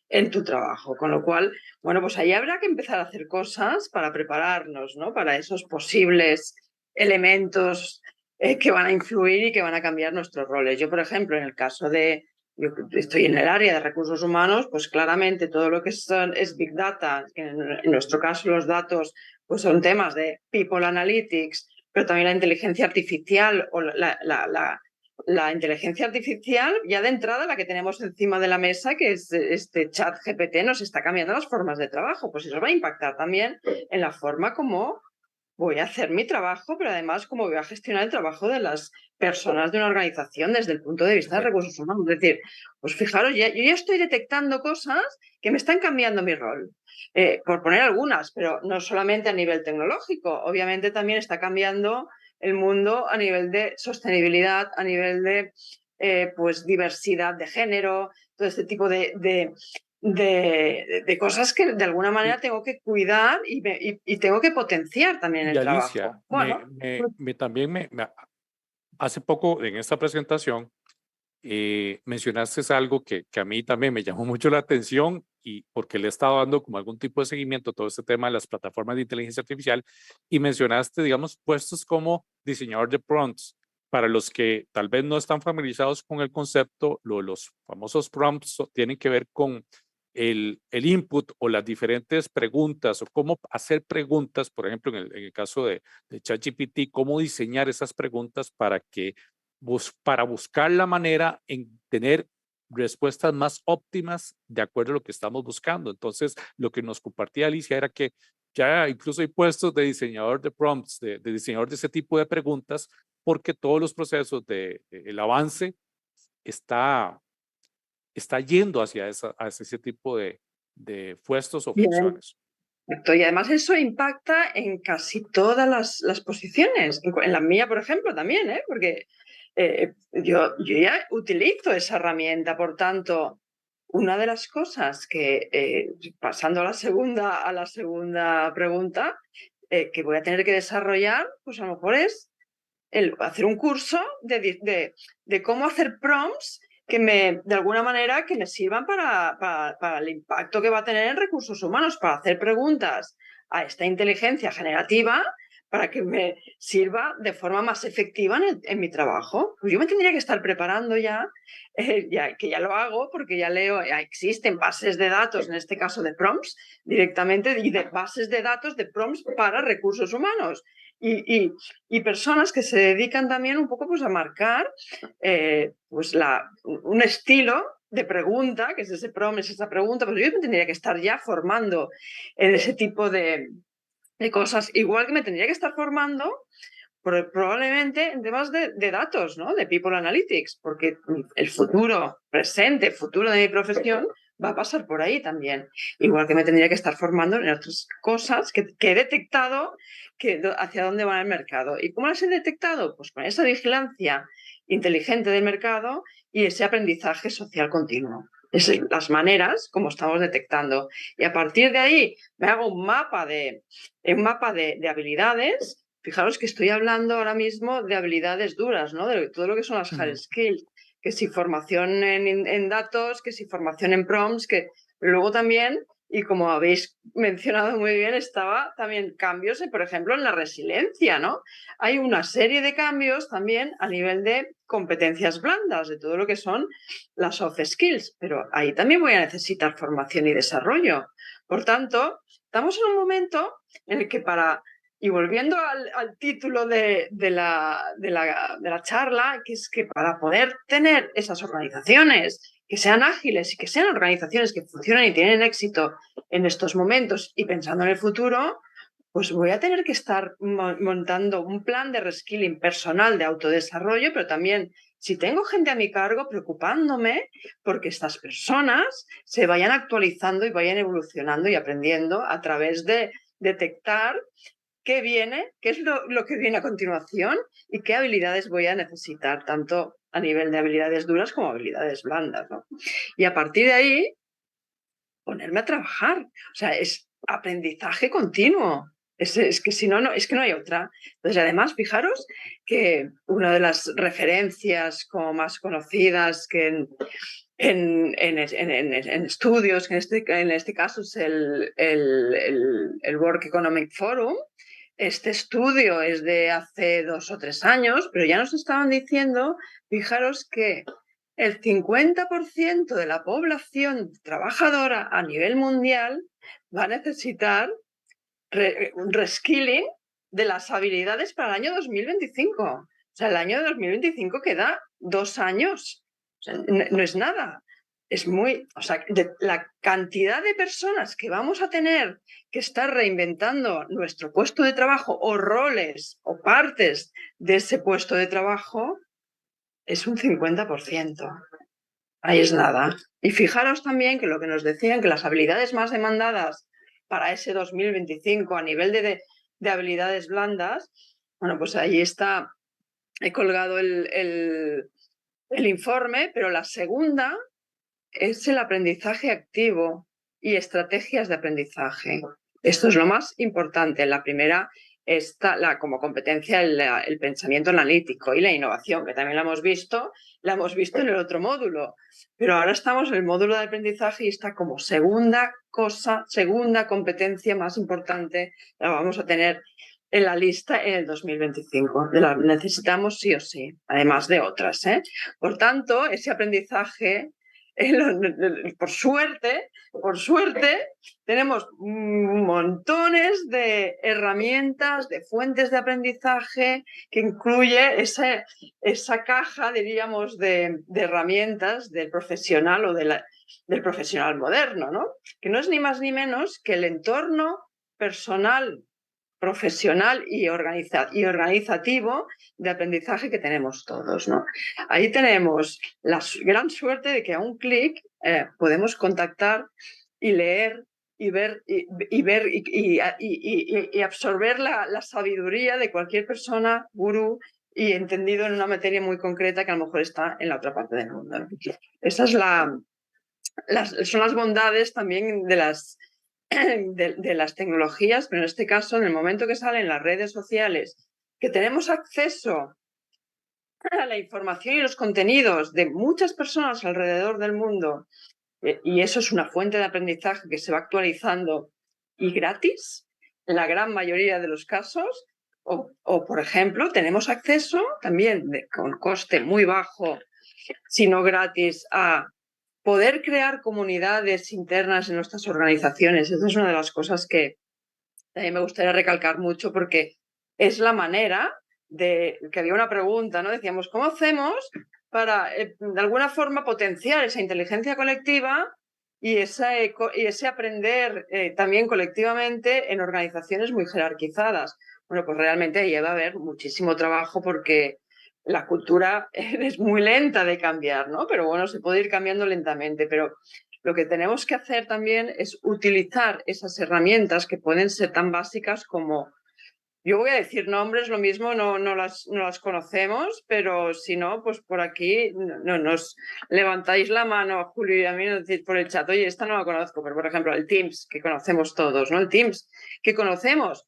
en tu trabajo. Con lo cual, bueno, pues ahí habrá que empezar a hacer cosas para prepararnos, ¿no? Para esos posibles elementos que van a influir y que van a cambiar nuestros roles. Yo, por ejemplo, en el caso yo estoy en el área de recursos humanos, pues claramente todo lo que es Big Data, en nuestro caso los datos pues son temas de People Analytics, pero también la inteligencia artificial o la inteligencia artificial, ya de entrada la que tenemos encima de la mesa, que es este chat GPT, nos está cambiando las formas de trabajo, pues eso va a impactar también en la forma como voy a hacer mi trabajo, pero además cómo voy a gestionar el trabajo de las personas de una organización desde el punto de vista de Correcto. recursos humanos. Es decir, pues fijaros, yo ya estoy detectando cosas que me están cambiando mi rol. Por poner algunas, pero no solamente a nivel tecnológico, obviamente también está cambiando el mundo a nivel de sostenibilidad, a nivel de pues diversidad de género, todo este tipo de cosas que de alguna manera Y, tengo que cuidar y tengo que potenciar también y el Alicia, trabajo. Bueno, pues, también hace poco en esta presentación mencionaste algo que a mí también me llamó mucho la atención y porque le he estado dando como algún tipo de seguimiento a todo este tema de las plataformas de inteligencia artificial y mencionaste, digamos, puestos como diseñador de prompts. Para los que tal vez no están familiarizados con el concepto, los famosos prompts tienen que ver con el input o las diferentes preguntas o cómo hacer preguntas, por ejemplo, en el caso de ChatGPT, cómo diseñar esas preguntas para que para buscar la manera en tener respuestas más óptimas de acuerdo a lo que estamos buscando. Entonces, lo que nos compartía Alicia era que ya incluso hay puestos de diseñador de prompts, de diseñador de ese tipo de preguntas, porque todos los procesos el avance está, está yendo hacia ese tipo de puestos o bien. funciones. Perfecto. Y además eso impacta en casi todas las posiciones, en la mía, por ejemplo, también, ¿eh? Porque yo ya utilizo esa herramienta, por tanto, una de las cosas que, pasando a la segunda pregunta, que voy a tener que desarrollar, pues a lo mejor es hacer un curso de cómo hacer prompts de alguna manera, que me sirvan para el impacto que va a tener en recursos humanos, para hacer preguntas a esta inteligencia generativa para que me sirva de forma más efectiva en mi trabajo. Pues yo me tendría que estar preparando que ya lo hago, porque ya leo, ya existen bases de datos, en este caso de prompts, directamente, y de bases de datos de prompts para recursos humanos. Y personas que se dedican también un poco pues, a marcar pues un estilo de pregunta, que es ese prompt, es esa pregunta, pues yo me tendría que estar ya formando en ese tipo de cosas, igual que me tendría que estar formando probablemente en temas de datos, ¿no? De People Analytics, porque el futuro presente, futuro de mi profesión va a pasar por ahí también. Igual que me tendría que estar formando en otras cosas que he detectado hacia dónde va el mercado. ¿Y cómo las he detectado? Pues con esa vigilancia inteligente del mercado y ese aprendizaje social continuo. las maneras como estamos detectando. Y a partir de ahí me hago un mapa de habilidades. Fijaros que estoy hablando ahora mismo de habilidades duras, ¿no? De todo lo que son las hard skills, que si formación en datos, que si formación en prompts, que luego también, y como habéis mencionado muy bien, estaba también cambios, por ejemplo, en la resiliencia, ¿no? Hay una serie de cambios también a nivel de competencias blandas, de todo lo que son las soft skills, pero ahí también voy a necesitar formación y desarrollo. Por tanto, estamos en un momento en el que y volviendo al título de la charla, que es que para poder tener esas organizaciones que sean ágiles y que sean organizaciones que funcionen y tienen éxito en estos momentos y pensando en el futuro, pues voy a tener que estar montando un plan de reskilling personal de autodesarrollo, pero también si tengo gente a mi cargo, preocupándome porque estas personas se vayan actualizando y vayan evolucionando y aprendiendo a través de detectar qué viene, qué es lo que viene a continuación y qué habilidades voy a necesitar, tanto a nivel de habilidades duras como habilidades blandas, ¿no? Y a partir de ahí, ponerme a trabajar. O sea, es aprendizaje continuo. Es que si no, es que no hay otra. Entonces, además, fijaros que una de las referencias como más conocidas que en estudios, que en este caso es el World Economic Forum. Este estudio es de hace 2 o 3 años, pero ya nos estaban diciendo, fijaros que el 50% de la población trabajadora a nivel mundial va a necesitar un reskilling de las habilidades para el año 2025. O sea, el año 2025 queda 2 años. O sea, no es nada. Es o sea, la cantidad de personas que vamos a tener que estar reinventando nuestro puesto de trabajo o roles o partes de ese puesto de trabajo es un 50%. Ahí es nada. Y fijaros también que lo que nos decían, que las habilidades más demandadas para ese 2025 a nivel de habilidades blandas, bueno, pues ahí está, he colgado el informe, pero la segunda es el aprendizaje activo y estrategias de aprendizaje. Esto es lo más importante. La primera está como competencia el pensamiento analítico y la innovación, que también la hemos visto en el otro módulo. Pero ahora estamos en el módulo de aprendizaje y está como segunda competencia más importante, la vamos a tener en la lista en el 2025. La necesitamos sí o sí, además de otras, ¿eh? Por tanto, ese aprendizaje por suerte, tenemos montones de herramientas, de fuentes de aprendizaje que incluye esa caja, diríamos, de herramientas del profesional o del profesional moderno, ¿no? Que no es ni más ni menos que el entorno personal, profesional y organizativo de aprendizaje que tenemos todos, ¿no? Ahí tenemos la gran suerte de que a un clic podemos contactar y leer y ver y absorber la sabiduría de cualquier persona, gurú, y entendido en una materia muy concreta que a lo mejor está en la otra parte del mundo, ¿no? Esas son las bondades también de las tecnologías, pero en este caso, en el momento que salen las redes sociales, que tenemos acceso a la información y los contenidos de muchas personas alrededor del mundo, y eso es una fuente de aprendizaje que se va actualizando y gratis, en la gran mayoría de los casos, o por ejemplo, tenemos acceso también con coste muy bajo, si no gratis, a poder crear comunidades internas en nuestras organizaciones. Esa es una de las cosas que también me gustaría recalcar mucho porque es la manera que había una pregunta, ¿no? Decíamos, ¿cómo hacemos para, de alguna forma, potenciar esa inteligencia colectiva y ese aprender también colectivamente en organizaciones muy jerarquizadas? Bueno, pues realmente ahí va a haber muchísimo trabajo porque la cultura es muy lenta de cambiar, ¿no? Pero bueno, se puede ir cambiando lentamente, pero lo que tenemos que hacer también es utilizar esas herramientas que pueden ser tan básicas como yo voy a decir nombres, lo mismo no las conocemos, pero si no, pues por aquí no nos levantáis la mano a Julio y a mí y nos decís por el chat, oye, esta no la conozco, pero por ejemplo el Teams, que conocemos todos, ¿no? El Teams que conocemos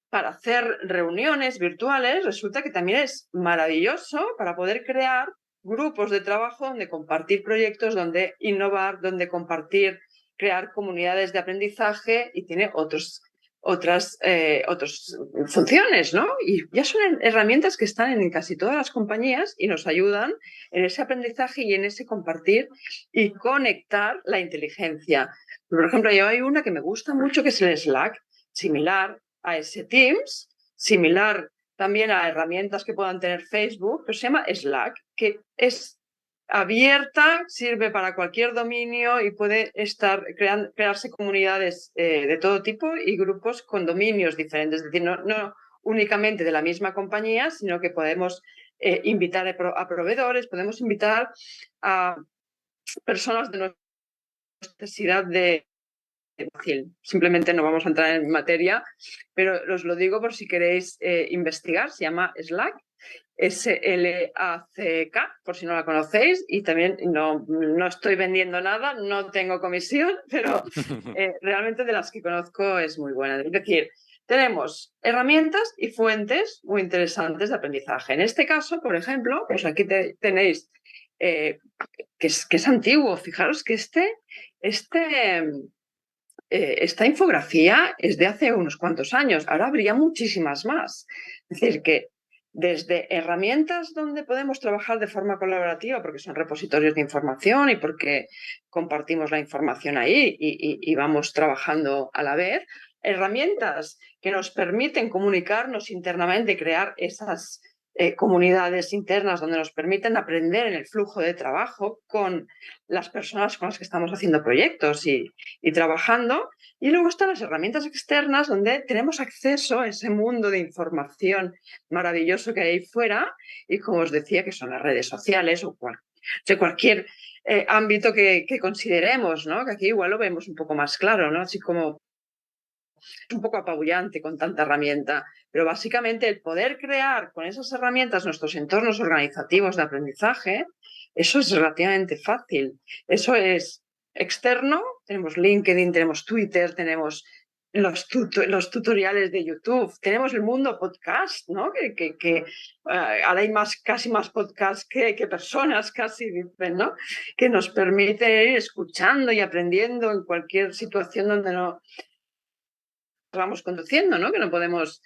para hacer reuniones virtuales, resulta que también es maravilloso para poder crear grupos de trabajo donde compartir proyectos, donde innovar, donde compartir, crear comunidades de aprendizaje y tiene otras funciones, ¿no? Y ya son herramientas que están en casi todas las compañías y nos ayudan en ese aprendizaje y en ese compartir y conectar la inteligencia. Por ejemplo, yo hay una que me gusta mucho que es el Slack, similar a ese Teams, similar también a herramientas que puedan tener Facebook, pero se llama Slack, que es abierta, sirve para cualquier dominio y puede crearse comunidades de todo tipo y grupos con dominios diferentes, es decir, no únicamente de la misma compañía, sino que podemos invitar a proveedores, podemos invitar a personas de nuestra necesidad de fácil. Simplemente no vamos a entrar en materia, pero os lo digo por si queréis investigar. Se llama Slack, Slack, por si no la conocéis, y también no estoy vendiendo nada, no tengo comisión, pero realmente de las que conozco es muy buena. Es decir, tenemos herramientas y fuentes muy interesantes de aprendizaje. En este caso, por ejemplo, pues aquí tenéis que es antiguo. Fijaros que esta infografía es de hace unos cuantos años, ahora habría muchísimas más. Es decir, que desde herramientas donde podemos trabajar de forma colaborativa, porque son repositorios de información y porque compartimos la información ahí y vamos trabajando a la vez, herramientas que nos permiten comunicarnos internamente, crear esas comunidades internas donde nos permiten aprender en el flujo de trabajo con las personas con las que estamos haciendo proyectos y trabajando. Y luego están las herramientas externas donde tenemos acceso a ese mundo de información maravilloso que hay ahí fuera y, como os decía, que son las redes sociales o cualquier ámbito que consideremos, ¿no? Que aquí igual lo vemos un poco más claro, ¿no? Así como un poco apabullante con tanta herramienta, pero básicamente el poder crear con esas herramientas nuestros entornos organizativos de aprendizaje, eso es relativamente fácil. Eso es externo, tenemos LinkedIn, tenemos Twitter, tenemos los tutoriales de YouTube, tenemos el mundo podcast, ¿no? Ahora hay casi más podcasts que personas, casi dicen, ¿no? Que nos permite ir escuchando y aprendiendo en cualquier situación donde no vamos conduciendo, ¿no? Que no podemos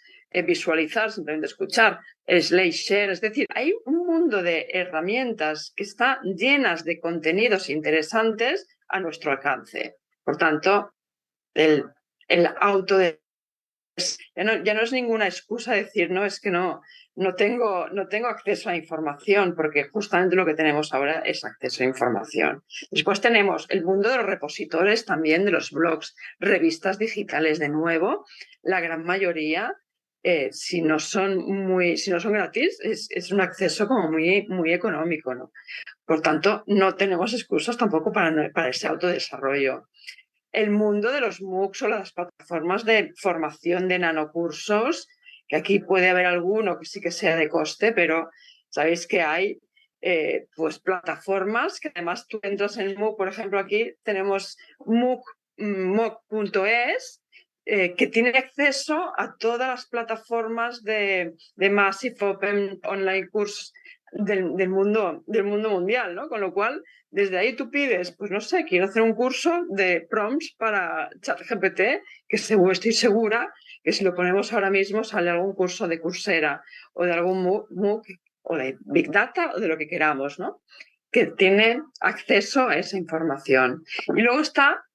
visualizar, simplemente escuchar, SlideShare, es decir, hay un mundo de herramientas que están llenas de contenidos interesantes a nuestro alcance. Por tanto, el auto de ya no es ninguna excusa decir, no, es que no tengo acceso a información, porque justamente lo que tenemos ahora es acceso a información. Después tenemos el mundo de los repositorios también, de los blogs, revistas digitales, de nuevo, la gran mayoría, si no son gratis, es un acceso como muy económico, ¿no? Por tanto, no tenemos excusas tampoco para ese autodesarrollo. El mundo de los MOOCs o las plataformas de formación de nanocursos, que aquí puede haber alguno que sí que sea de coste, pero sabéis que hay pues plataformas que además tú entras en el MOOC, por ejemplo, aquí tenemos MOOC.es, que tiene acceso a todas las plataformas de Massive Open Online Course del mundo mundial, ¿no? Con lo cual, desde ahí tú pides, pues no sé, quiero hacer un curso de prompts para ChatGPT, que estoy segura que si lo ponemos ahora mismo sale algún curso de Coursera o de algún MOOC o de Big Data o de lo que queramos, ¿no? Que tiene acceso a esa información. Y luego está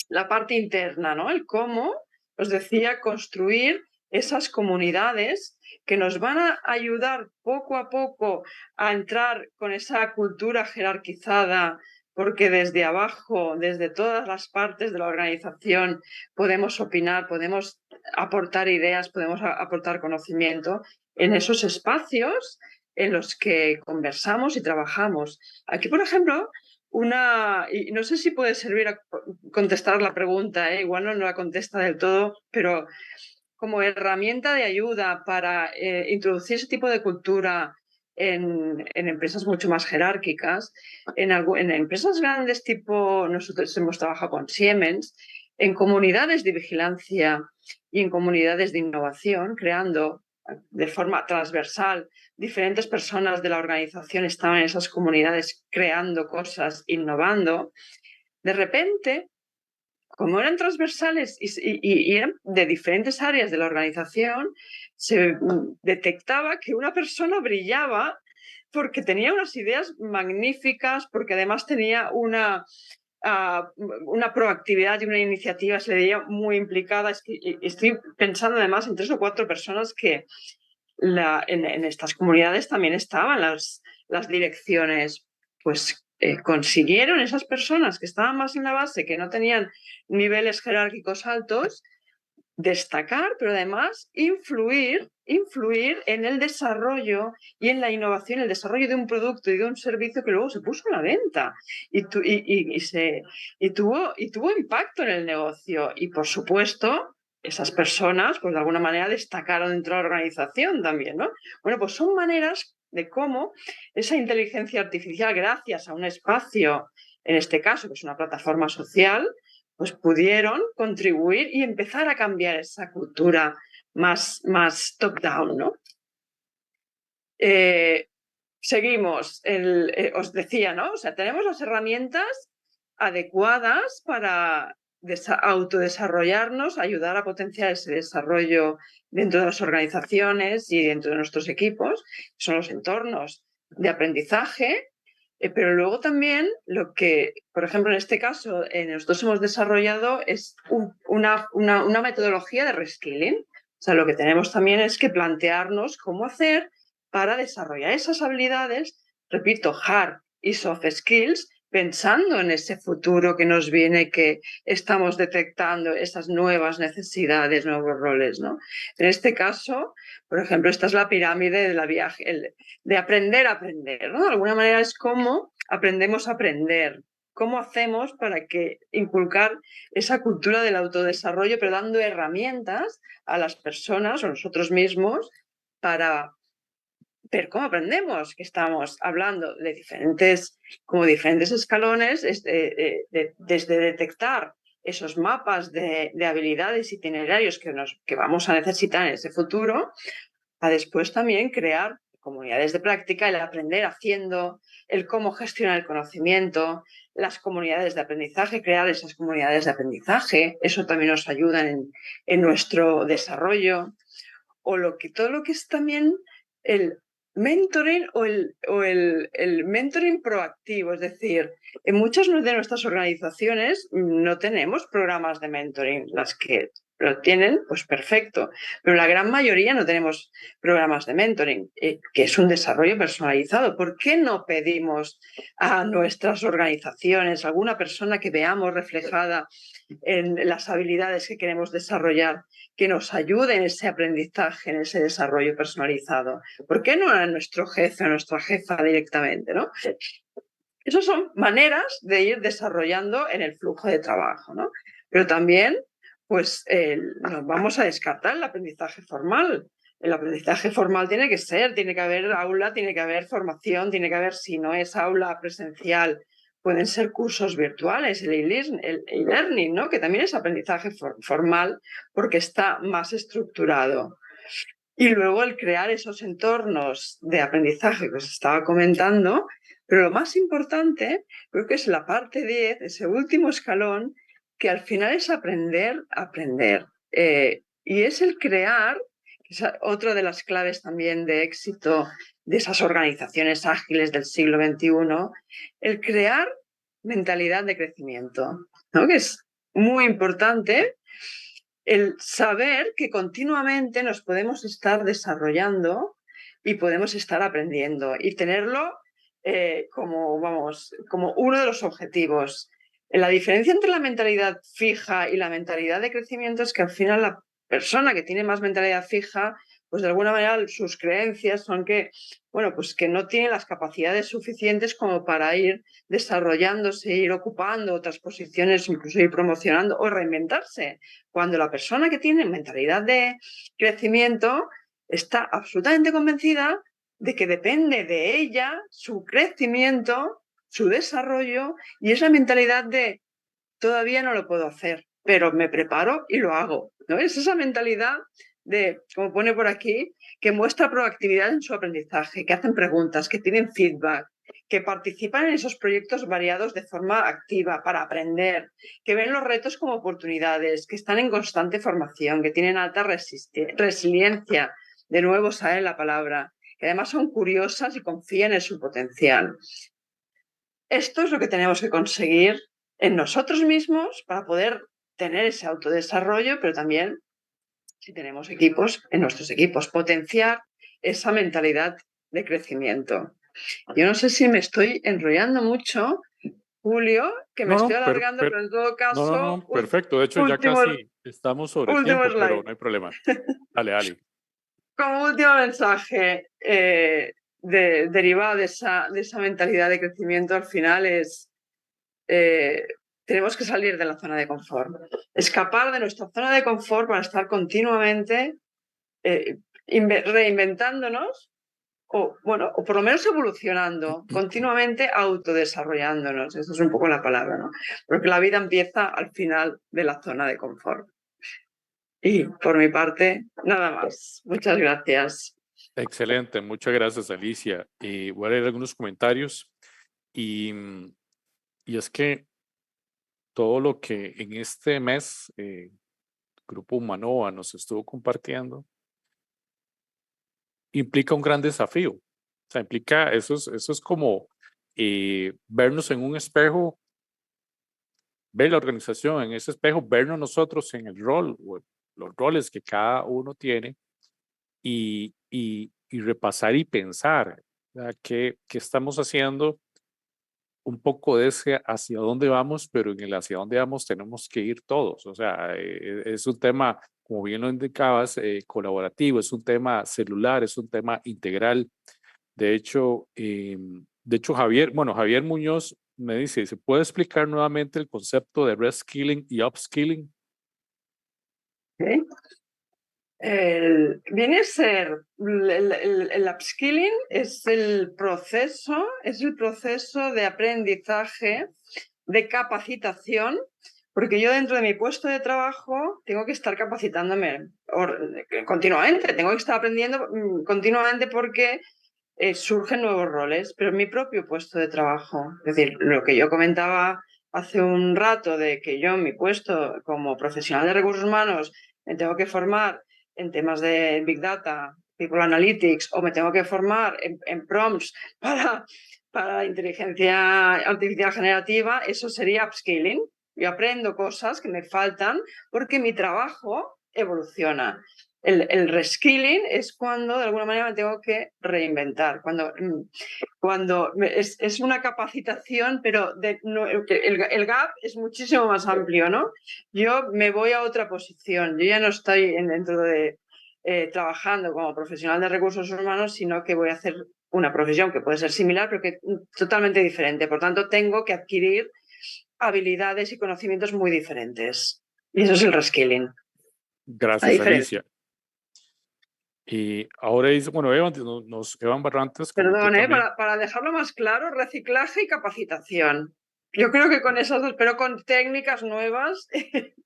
la parte interna, ¿no? El cómo, os decía, construir esas comunidades que nos van a ayudar poco a poco a entrar con esa cultura jerarquizada, porque desde abajo, desde todas las partes de la organización, podemos opinar, podemos aportar ideas, podemos aportar conocimiento en esos espacios en los que conversamos y trabajamos. Aquí, por ejemplo, y no sé si puede servir a contestar la pregunta, igual no la contesta del todo, pero como herramienta de ayuda para introducir ese tipo de cultura en empresas mucho más jerárquicas, en empresas grandes tipo, nosotros hemos trabajado con Siemens, en comunidades de vigilancia y en comunidades de innovación, creando de forma transversal. Diferentes personas de la organización estaban en esas comunidades creando cosas, innovando. De repente, como eran transversales y eran de diferentes áreas de la organización, se detectaba que una persona brillaba porque tenía unas ideas magníficas, porque además tenía una proactividad y una iniciativa, se le veía muy implicada. Estoy pensando además en 3 o 4 personas que en estas comunidades también estaban las direcciones. Pues consiguieron esas personas que estaban más en la base, que no tenían niveles jerárquicos altos, destacar, pero además influir en el desarrollo y en la innovación, el desarrollo de un producto y de un servicio que luego se puso a la venta y tuvo impacto en el negocio. Y por supuesto, esas personas, pues de alguna manera destacaron dentro de la organización también, ¿no? Bueno, pues son maneras de cómo esa inteligencia artificial, gracias a un espacio, en este caso, que es una plataforma social, pues pudieron contribuir y empezar a cambiar esa cultura más top-down, ¿no? Seguimos, os decía, ¿no? O sea, tenemos las herramientas adecuadas para autodesarrollarnos, ayudar a potenciar ese desarrollo dentro de las organizaciones y dentro de nuestros equipos, son los entornos de aprendizaje. Pero luego también lo que, por ejemplo, en este caso, nosotros hemos desarrollado es una metodología de reskilling. O sea, lo que tenemos también es que plantearnos cómo hacer para desarrollar esas habilidades, repito, hard y soft skills, pensando en ese futuro que nos viene, que estamos detectando esas nuevas necesidades, nuevos roles, ¿no? En este caso, por ejemplo, esta es la pirámide de la viaje, de aprender a aprender, ¿no? De alguna manera es cómo aprendemos a aprender, cómo hacemos para inculcar esa cultura del autodesarrollo, pero dando herramientas a las personas o nosotros mismos para ver cómo aprendemos, que estamos hablando de diferentes escalones, desde detectar esos mapas de habilidades, itinerarios que vamos a necesitar en ese futuro, a después también crear comunidades de práctica, el aprender haciendo, el cómo gestionar el conocimiento, las comunidades de aprendizaje, crear esas comunidades de aprendizaje, eso también nos ayuda en nuestro desarrollo, o todo lo que es también el mentoring o el mentoring proactivo, es decir, en muchas de nuestras organizaciones no tenemos programas de mentoring, las que lo tienen, pues perfecto, pero la gran mayoría no tenemos programas de mentoring, que es un desarrollo personalizado. ¿Por qué no pedimos a nuestras organizaciones, alguna persona que veamos reflejada en las habilidades que queremos desarrollar, que nos ayude en ese aprendizaje, en ese desarrollo personalizado? ¿Por qué no a nuestro jefe, a nuestra jefa directamente, ¿no? Esas son maneras de ir desarrollando en el flujo de trabajo, ¿no? Pero también, pues, nos vamos a descartar el aprendizaje formal. El aprendizaje formal tiene que haber aula, tiene que haber formación, tiene que haber, si no es aula presencial, pueden ser cursos virtuales, el e-learning, ¿no? Que también es aprendizaje formal porque está más estructurado. Y luego el crear esos entornos de aprendizaje que os estaba comentando, pero lo más importante creo que es la parte 10, ese último escalón, que al final es aprender a aprender. Y es el crear, que es otra de las claves también de éxito de esas organizaciones ágiles del siglo XXI, el crear mentalidad de crecimiento, ¿no? Que es muy importante el saber que continuamente nos podemos estar desarrollando y podemos estar aprendiendo y tenerlo como uno de los objetivos. La diferencia entre la mentalidad fija y la mentalidad de crecimiento es que al final la persona que tiene más mentalidad fija pues de alguna manera sus creencias son que, bueno, pues que no tiene las capacidades suficientes como para ir desarrollándose, ir ocupando otras posiciones, incluso ir promocionando o reinventarse. Cuando la persona que tiene mentalidad de crecimiento está absolutamente convencida de que depende de ella su crecimiento, su desarrollo, y esa mentalidad de todavía no lo puedo hacer, pero me preparo y lo hago, ¿no? Es esa mentalidad de, como pone por aquí, que muestra proactividad en su aprendizaje, que hacen preguntas, que tienen feedback, que participan en esos proyectos variados de forma activa para aprender, que ven los retos como oportunidades, que están en constante formación, que tienen alta resiliencia, de nuevo sale la palabra, que además son curiosas y confían en su potencial. Esto es lo que tenemos que conseguir en nosotros mismos para poder tener ese autodesarrollo, pero también, si tenemos equipos, en nuestros equipos, potenciar esa mentalidad de crecimiento. Yo no sé si me estoy enrollando mucho, Julio, que me No, estoy no, alargando, pero en todo no, caso, perfecto. De hecho, ya último, casi estamos sobre último tiempo, pero slide. no hay problema. Dale, Ali. Como último mensaje derivado de esa mentalidad de crecimiento, al final es tenemos que salir de la zona de confort, escapar de nuestra zona de confort para estar continuamente reinventándonos o por lo menos evolucionando, continuamente autodesarrollándonos. Esa es un poco la palabra, ¿no? Porque la vida empieza al final de la zona de confort. Y por mi parte, nada más. Muchas gracias. Excelente, muchas gracias, Alicia. Voy a leer algunos comentarios y, y es que todo lo que en este mes Grupo Humanova nos estuvo compartiendo implica un gran desafío. O sea, implica, eso es como vernos en un espejo, ver la organización en ese espejo, vernos nosotros en el rol, o los roles que cada uno tiene y repasar y pensar, ¿verdad? ¿Qué estamos haciendo? Un poco de ese hacia dónde vamos, pero en el hacia dónde vamos tenemos que ir todos. O sea, es un tema, como bien lo indicabas, colaborativo, es un tema celular, es un tema integral. De hecho, Javier Muñoz me dice, ¿se puede explicar nuevamente el concepto de reskilling y upskilling? ¿Okay? Viene a ser el upskilling es el proceso de aprendizaje, de capacitación, porque yo dentro de mi puesto de trabajo tengo que estar capacitándome continuamente, tengo que estar aprendiendo continuamente porque surgen nuevos roles, pero en mi propio puesto de trabajo. Es decir, lo que yo comentaba hace un rato de que yo en mi puesto como profesional de recursos humanos me tengo que formar en temas de Big Data, People Analytics, o me tengo que formar en prompts para inteligencia artificial generativa, eso sería upskilling. Yo aprendo cosas que me faltan porque mi trabajo evoluciona. El reskilling es cuando de alguna manera me tengo que reinventar, cuando es una capacitación, pero el gap es muchísimo más amplio, ¿no? Yo me voy a otra posición, yo ya no estoy dentro de trabajando como profesional de recursos humanos, sino que voy a hacer una profesión que puede ser similar, pero que totalmente diferente. Por tanto, tengo que adquirir habilidades y conocimientos muy diferentes. Y eso es el reskilling. La Gracias, diferencia. Alicia. Y ahora dice, bueno, Evan Barrantes comentó Perdón, también. para dejarlo más claro, reciclaje y capacitación. Yo creo que con esas dos, pero con técnicas nuevas,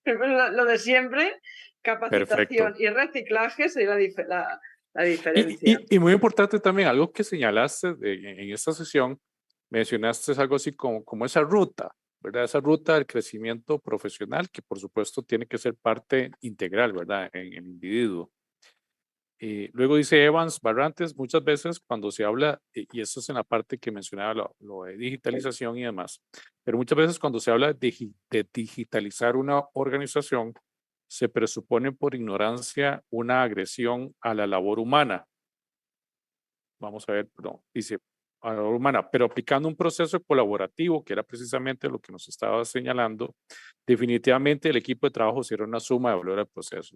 lo de siempre, capacitación Perfecto. y reciclaje sería la diferencia. Y muy importante también, algo que señalaste en esta sesión, mencionaste algo así como esa ruta, ¿verdad? Esa ruta del crecimiento profesional, que por supuesto tiene que ser parte integral, ¿verdad? En el individuo. Luego dice Evans Barrantes, muchas veces cuando se habla, y esto es en la parte que mencionaba lo de digitalización y demás, pero muchas veces cuando se habla de digitalizar una organización, se presupone por ignorancia una agresión a la labor humana. Vamos a ver, perdón, dice a la labor humana, pero aplicando un proceso colaborativo, que era precisamente lo que nos estaba señalando, definitivamente el equipo de trabajo será una suma de valor al proceso.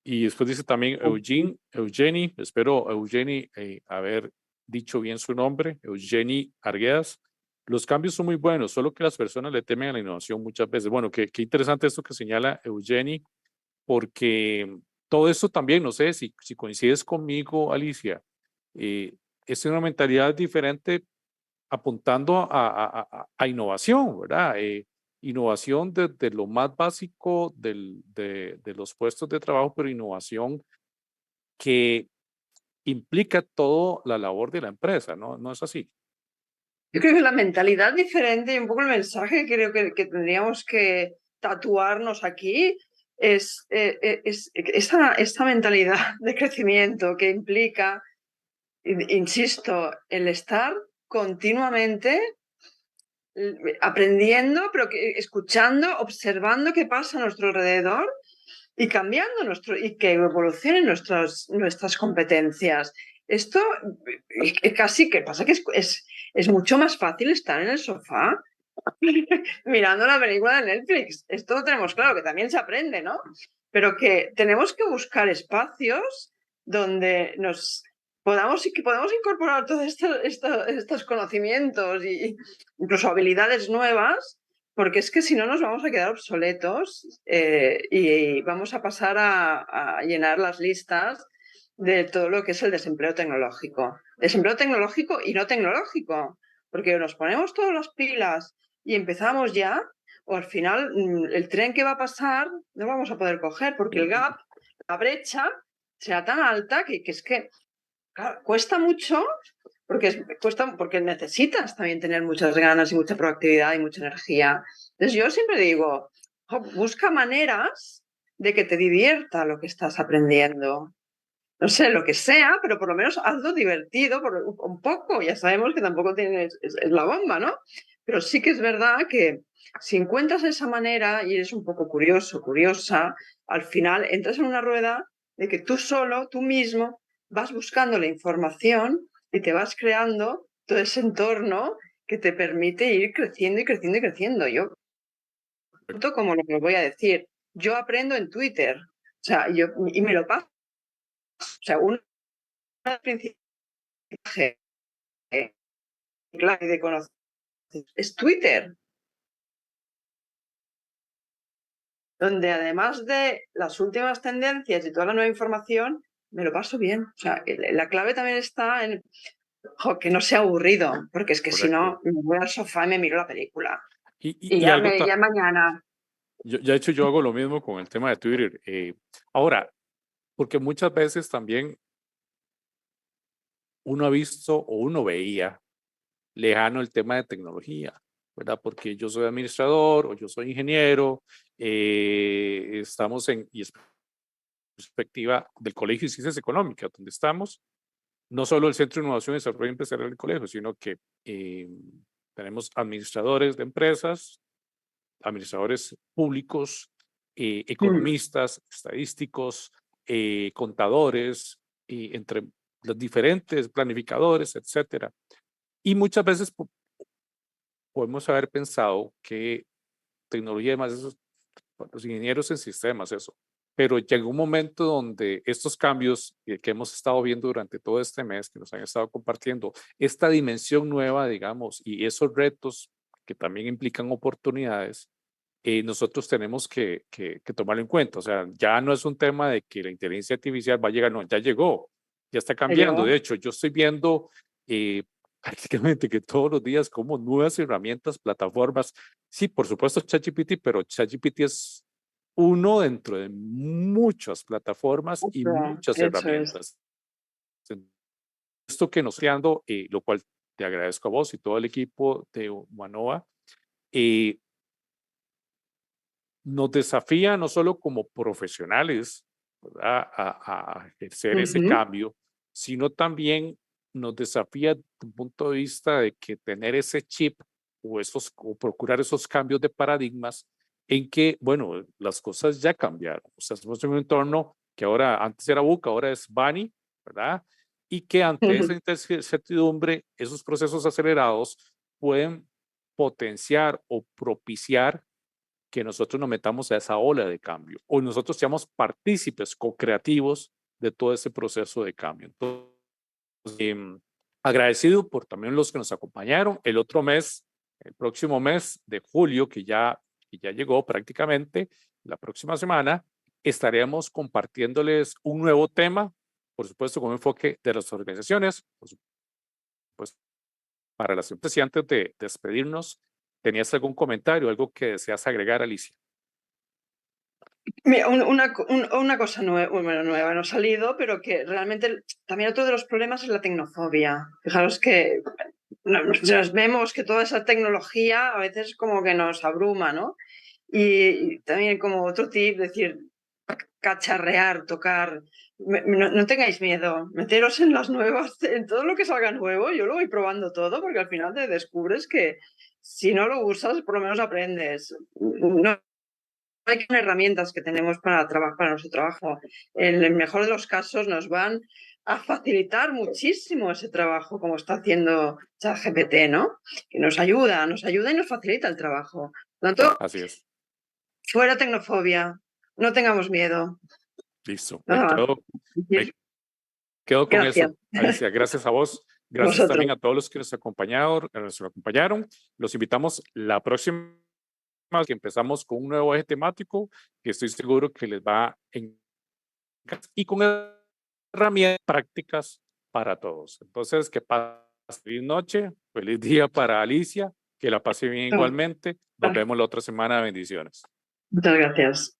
Y después dice también Eugenie, espero Eugenie haber dicho bien su nombre, Eugenie Arguedas. Los cambios son muy buenos, solo que las personas le temen a la innovación muchas veces. Bueno, qué interesante esto que señala Eugenie, porque todo esto también, no sé si coincides conmigo, Alicia, es una mentalidad diferente apuntando a innovación, ¿verdad? Innovación desde lo más básico de los puestos de trabajo, pero innovación que implica toda la labor de la empresa, ¿no? ¿No es así? Yo creo que la mentalidad diferente y un poco el mensaje que creo que tendríamos que tatuarnos aquí es esta mentalidad de crecimiento que implica, insisto, el estar continuamente aprendiendo, pero escuchando, observando qué pasa a nuestro alrededor y cambiando y que evolucionen nuestras competencias. Esto casi que pasa que es mucho más fácil estar en el sofá mirando la película de Netflix. Esto lo tenemos claro, que también se aprende, ¿no? Pero que tenemos que buscar espacios donde podamos incorporar todos estos conocimientos y incluso habilidades nuevas, porque es que si no nos vamos a quedar obsoletos y vamos a pasar a llenar las listas de todo lo que es el desempleo tecnológico. Desempleo tecnológico y no tecnológico, porque nos ponemos todas las pilas y empezamos ya, o al final el tren que va a pasar no vamos a poder coger, porque el gap, la brecha, será tan alta que es que claro, cuesta mucho, porque necesitas también tener muchas ganas y mucha proactividad y mucha energía. Entonces yo siempre digo, busca maneras de que te divierta lo que estás aprendiendo. No sé, lo que sea, pero por lo menos hazlo divertido un poco. Ya sabemos que tampoco es la bomba, ¿no? Pero sí que es verdad que si encuentras esa manera y eres un poco curioso, curiosa, al final entras en una rueda de que tú solo, tú mismo, vas buscando la información y te vas creando todo ese entorno que te permite ir creciendo y creciendo y creciendo. Yo, como lo que os voy a decir, yo aprendo en Twitter, o sea, y me lo paso. O sea, una principal clave de conocer es Twitter, donde además de las últimas tendencias y toda la nueva información, me lo paso bien. O sea, la clave también está en que no sea aburrido, porque es que si Correcto. no, me voy al sofá y me miro la película. Y, y, Y y algo, ya mañana. yo, de hecho, yo hago lo mismo con el tema de Twitter. Ahora, porque muchas veces también uno ha visto o uno veía lejano el tema de tecnología, ¿verdad? Porque yo soy administrador o yo soy ingeniero, estamos y es perspectiva del Colegio de Ciencias Económicas, donde estamos, no solo el Centro de Innovación y Desarrollo Empresarial del colegio, sino que tenemos administradores de empresas, administradores públicos, economistas, estadísticos, contadores, entre los diferentes planificadores, etcétera. Y muchas veces podemos haber pensado que tecnología, además, eso, los ingenieros en sistemas, eso. Pero llegó un momento donde estos cambios que hemos estado viendo durante todo este mes, que nos han estado compartiendo, esta dimensión nueva, digamos, y esos retos que también implican oportunidades, nosotros tenemos que tomarlo en cuenta. O sea, ya no es un tema de que la inteligencia artificial va a llegar, no, ya llegó, ya está cambiando. De Yo, hecho, yo estoy viendo prácticamente que todos los días como nuevas herramientas, plataformas. Sí, por supuesto ChatGPT, pero ChatGPT es uno dentro de muchas plataformas y muchas eso es. herramientas. Esto que nos está dando, lo cual te agradezco a vos y todo el equipo de Humanova, eh, nos desafía no solo como profesionales, ¿verdad? A ejercer ese cambio, sino también nos desafía desde un punto de vista de que tener ese chip o procurar esos cambios de paradigmas en que, bueno, las cosas ya cambiaron. O sea, estamos en un entorno que ahora, antes era BUC, ahora es BANI, ¿verdad? Y que ante esa incertidumbre, esos procesos acelerados pueden potenciar o propiciar que nosotros nos metamos a esa ola de cambio o nosotros seamos partícipes co-creativos de todo ese proceso de cambio. Entonces, agradecido por también los que nos acompañaron. El otro mes, el próximo mes de julio, que ya llegó prácticamente, la próxima semana, estaremos compartiéndoles un nuevo tema, por supuesto, con un enfoque de las organizaciones, por supuesto, para las empresas. Y antes de despedirnos, ¿tenías algún comentario, algo que deseas agregar, Alicia? Mira, una cosa nueva no ha salido, pero que realmente también otro de los problemas es la tecnofobia. Fijaros que nos vemos que toda esa tecnología a veces como que nos abruma, ¿no? Y también como otro tip, decir, cacharrear, tocar. No tengáis miedo, meteros en las nuevas, en todo lo que salga nuevo. Yo lo voy probando todo porque al final te descubres que si no lo usas, por lo menos aprendes. No hay herramientas que tenemos para nuestro trabajo. En el mejor de los casos nos van a facilitar muchísimo ese trabajo, como está haciendo ChatGPT, ¿no? Que nos ayuda y nos facilita el trabajo. Por lo tanto, Así es. fuera tecnofobia, no tengamos miedo. Listo. Nada más. Me quedo con Gracias. eso, Alicia. Gracias a vos. Gracias Vosotros. también a todos los que nos acompañaron. Los invitamos la próxima que empezamos con un nuevo eje temático que estoy seguro que les va a encantar y con herramientas prácticas para todos. Entonces, que pasen feliz noche, feliz día para Alicia, que la pase bien igualmente. Nos vemos la otra semana. Bendiciones. Muchas gracias.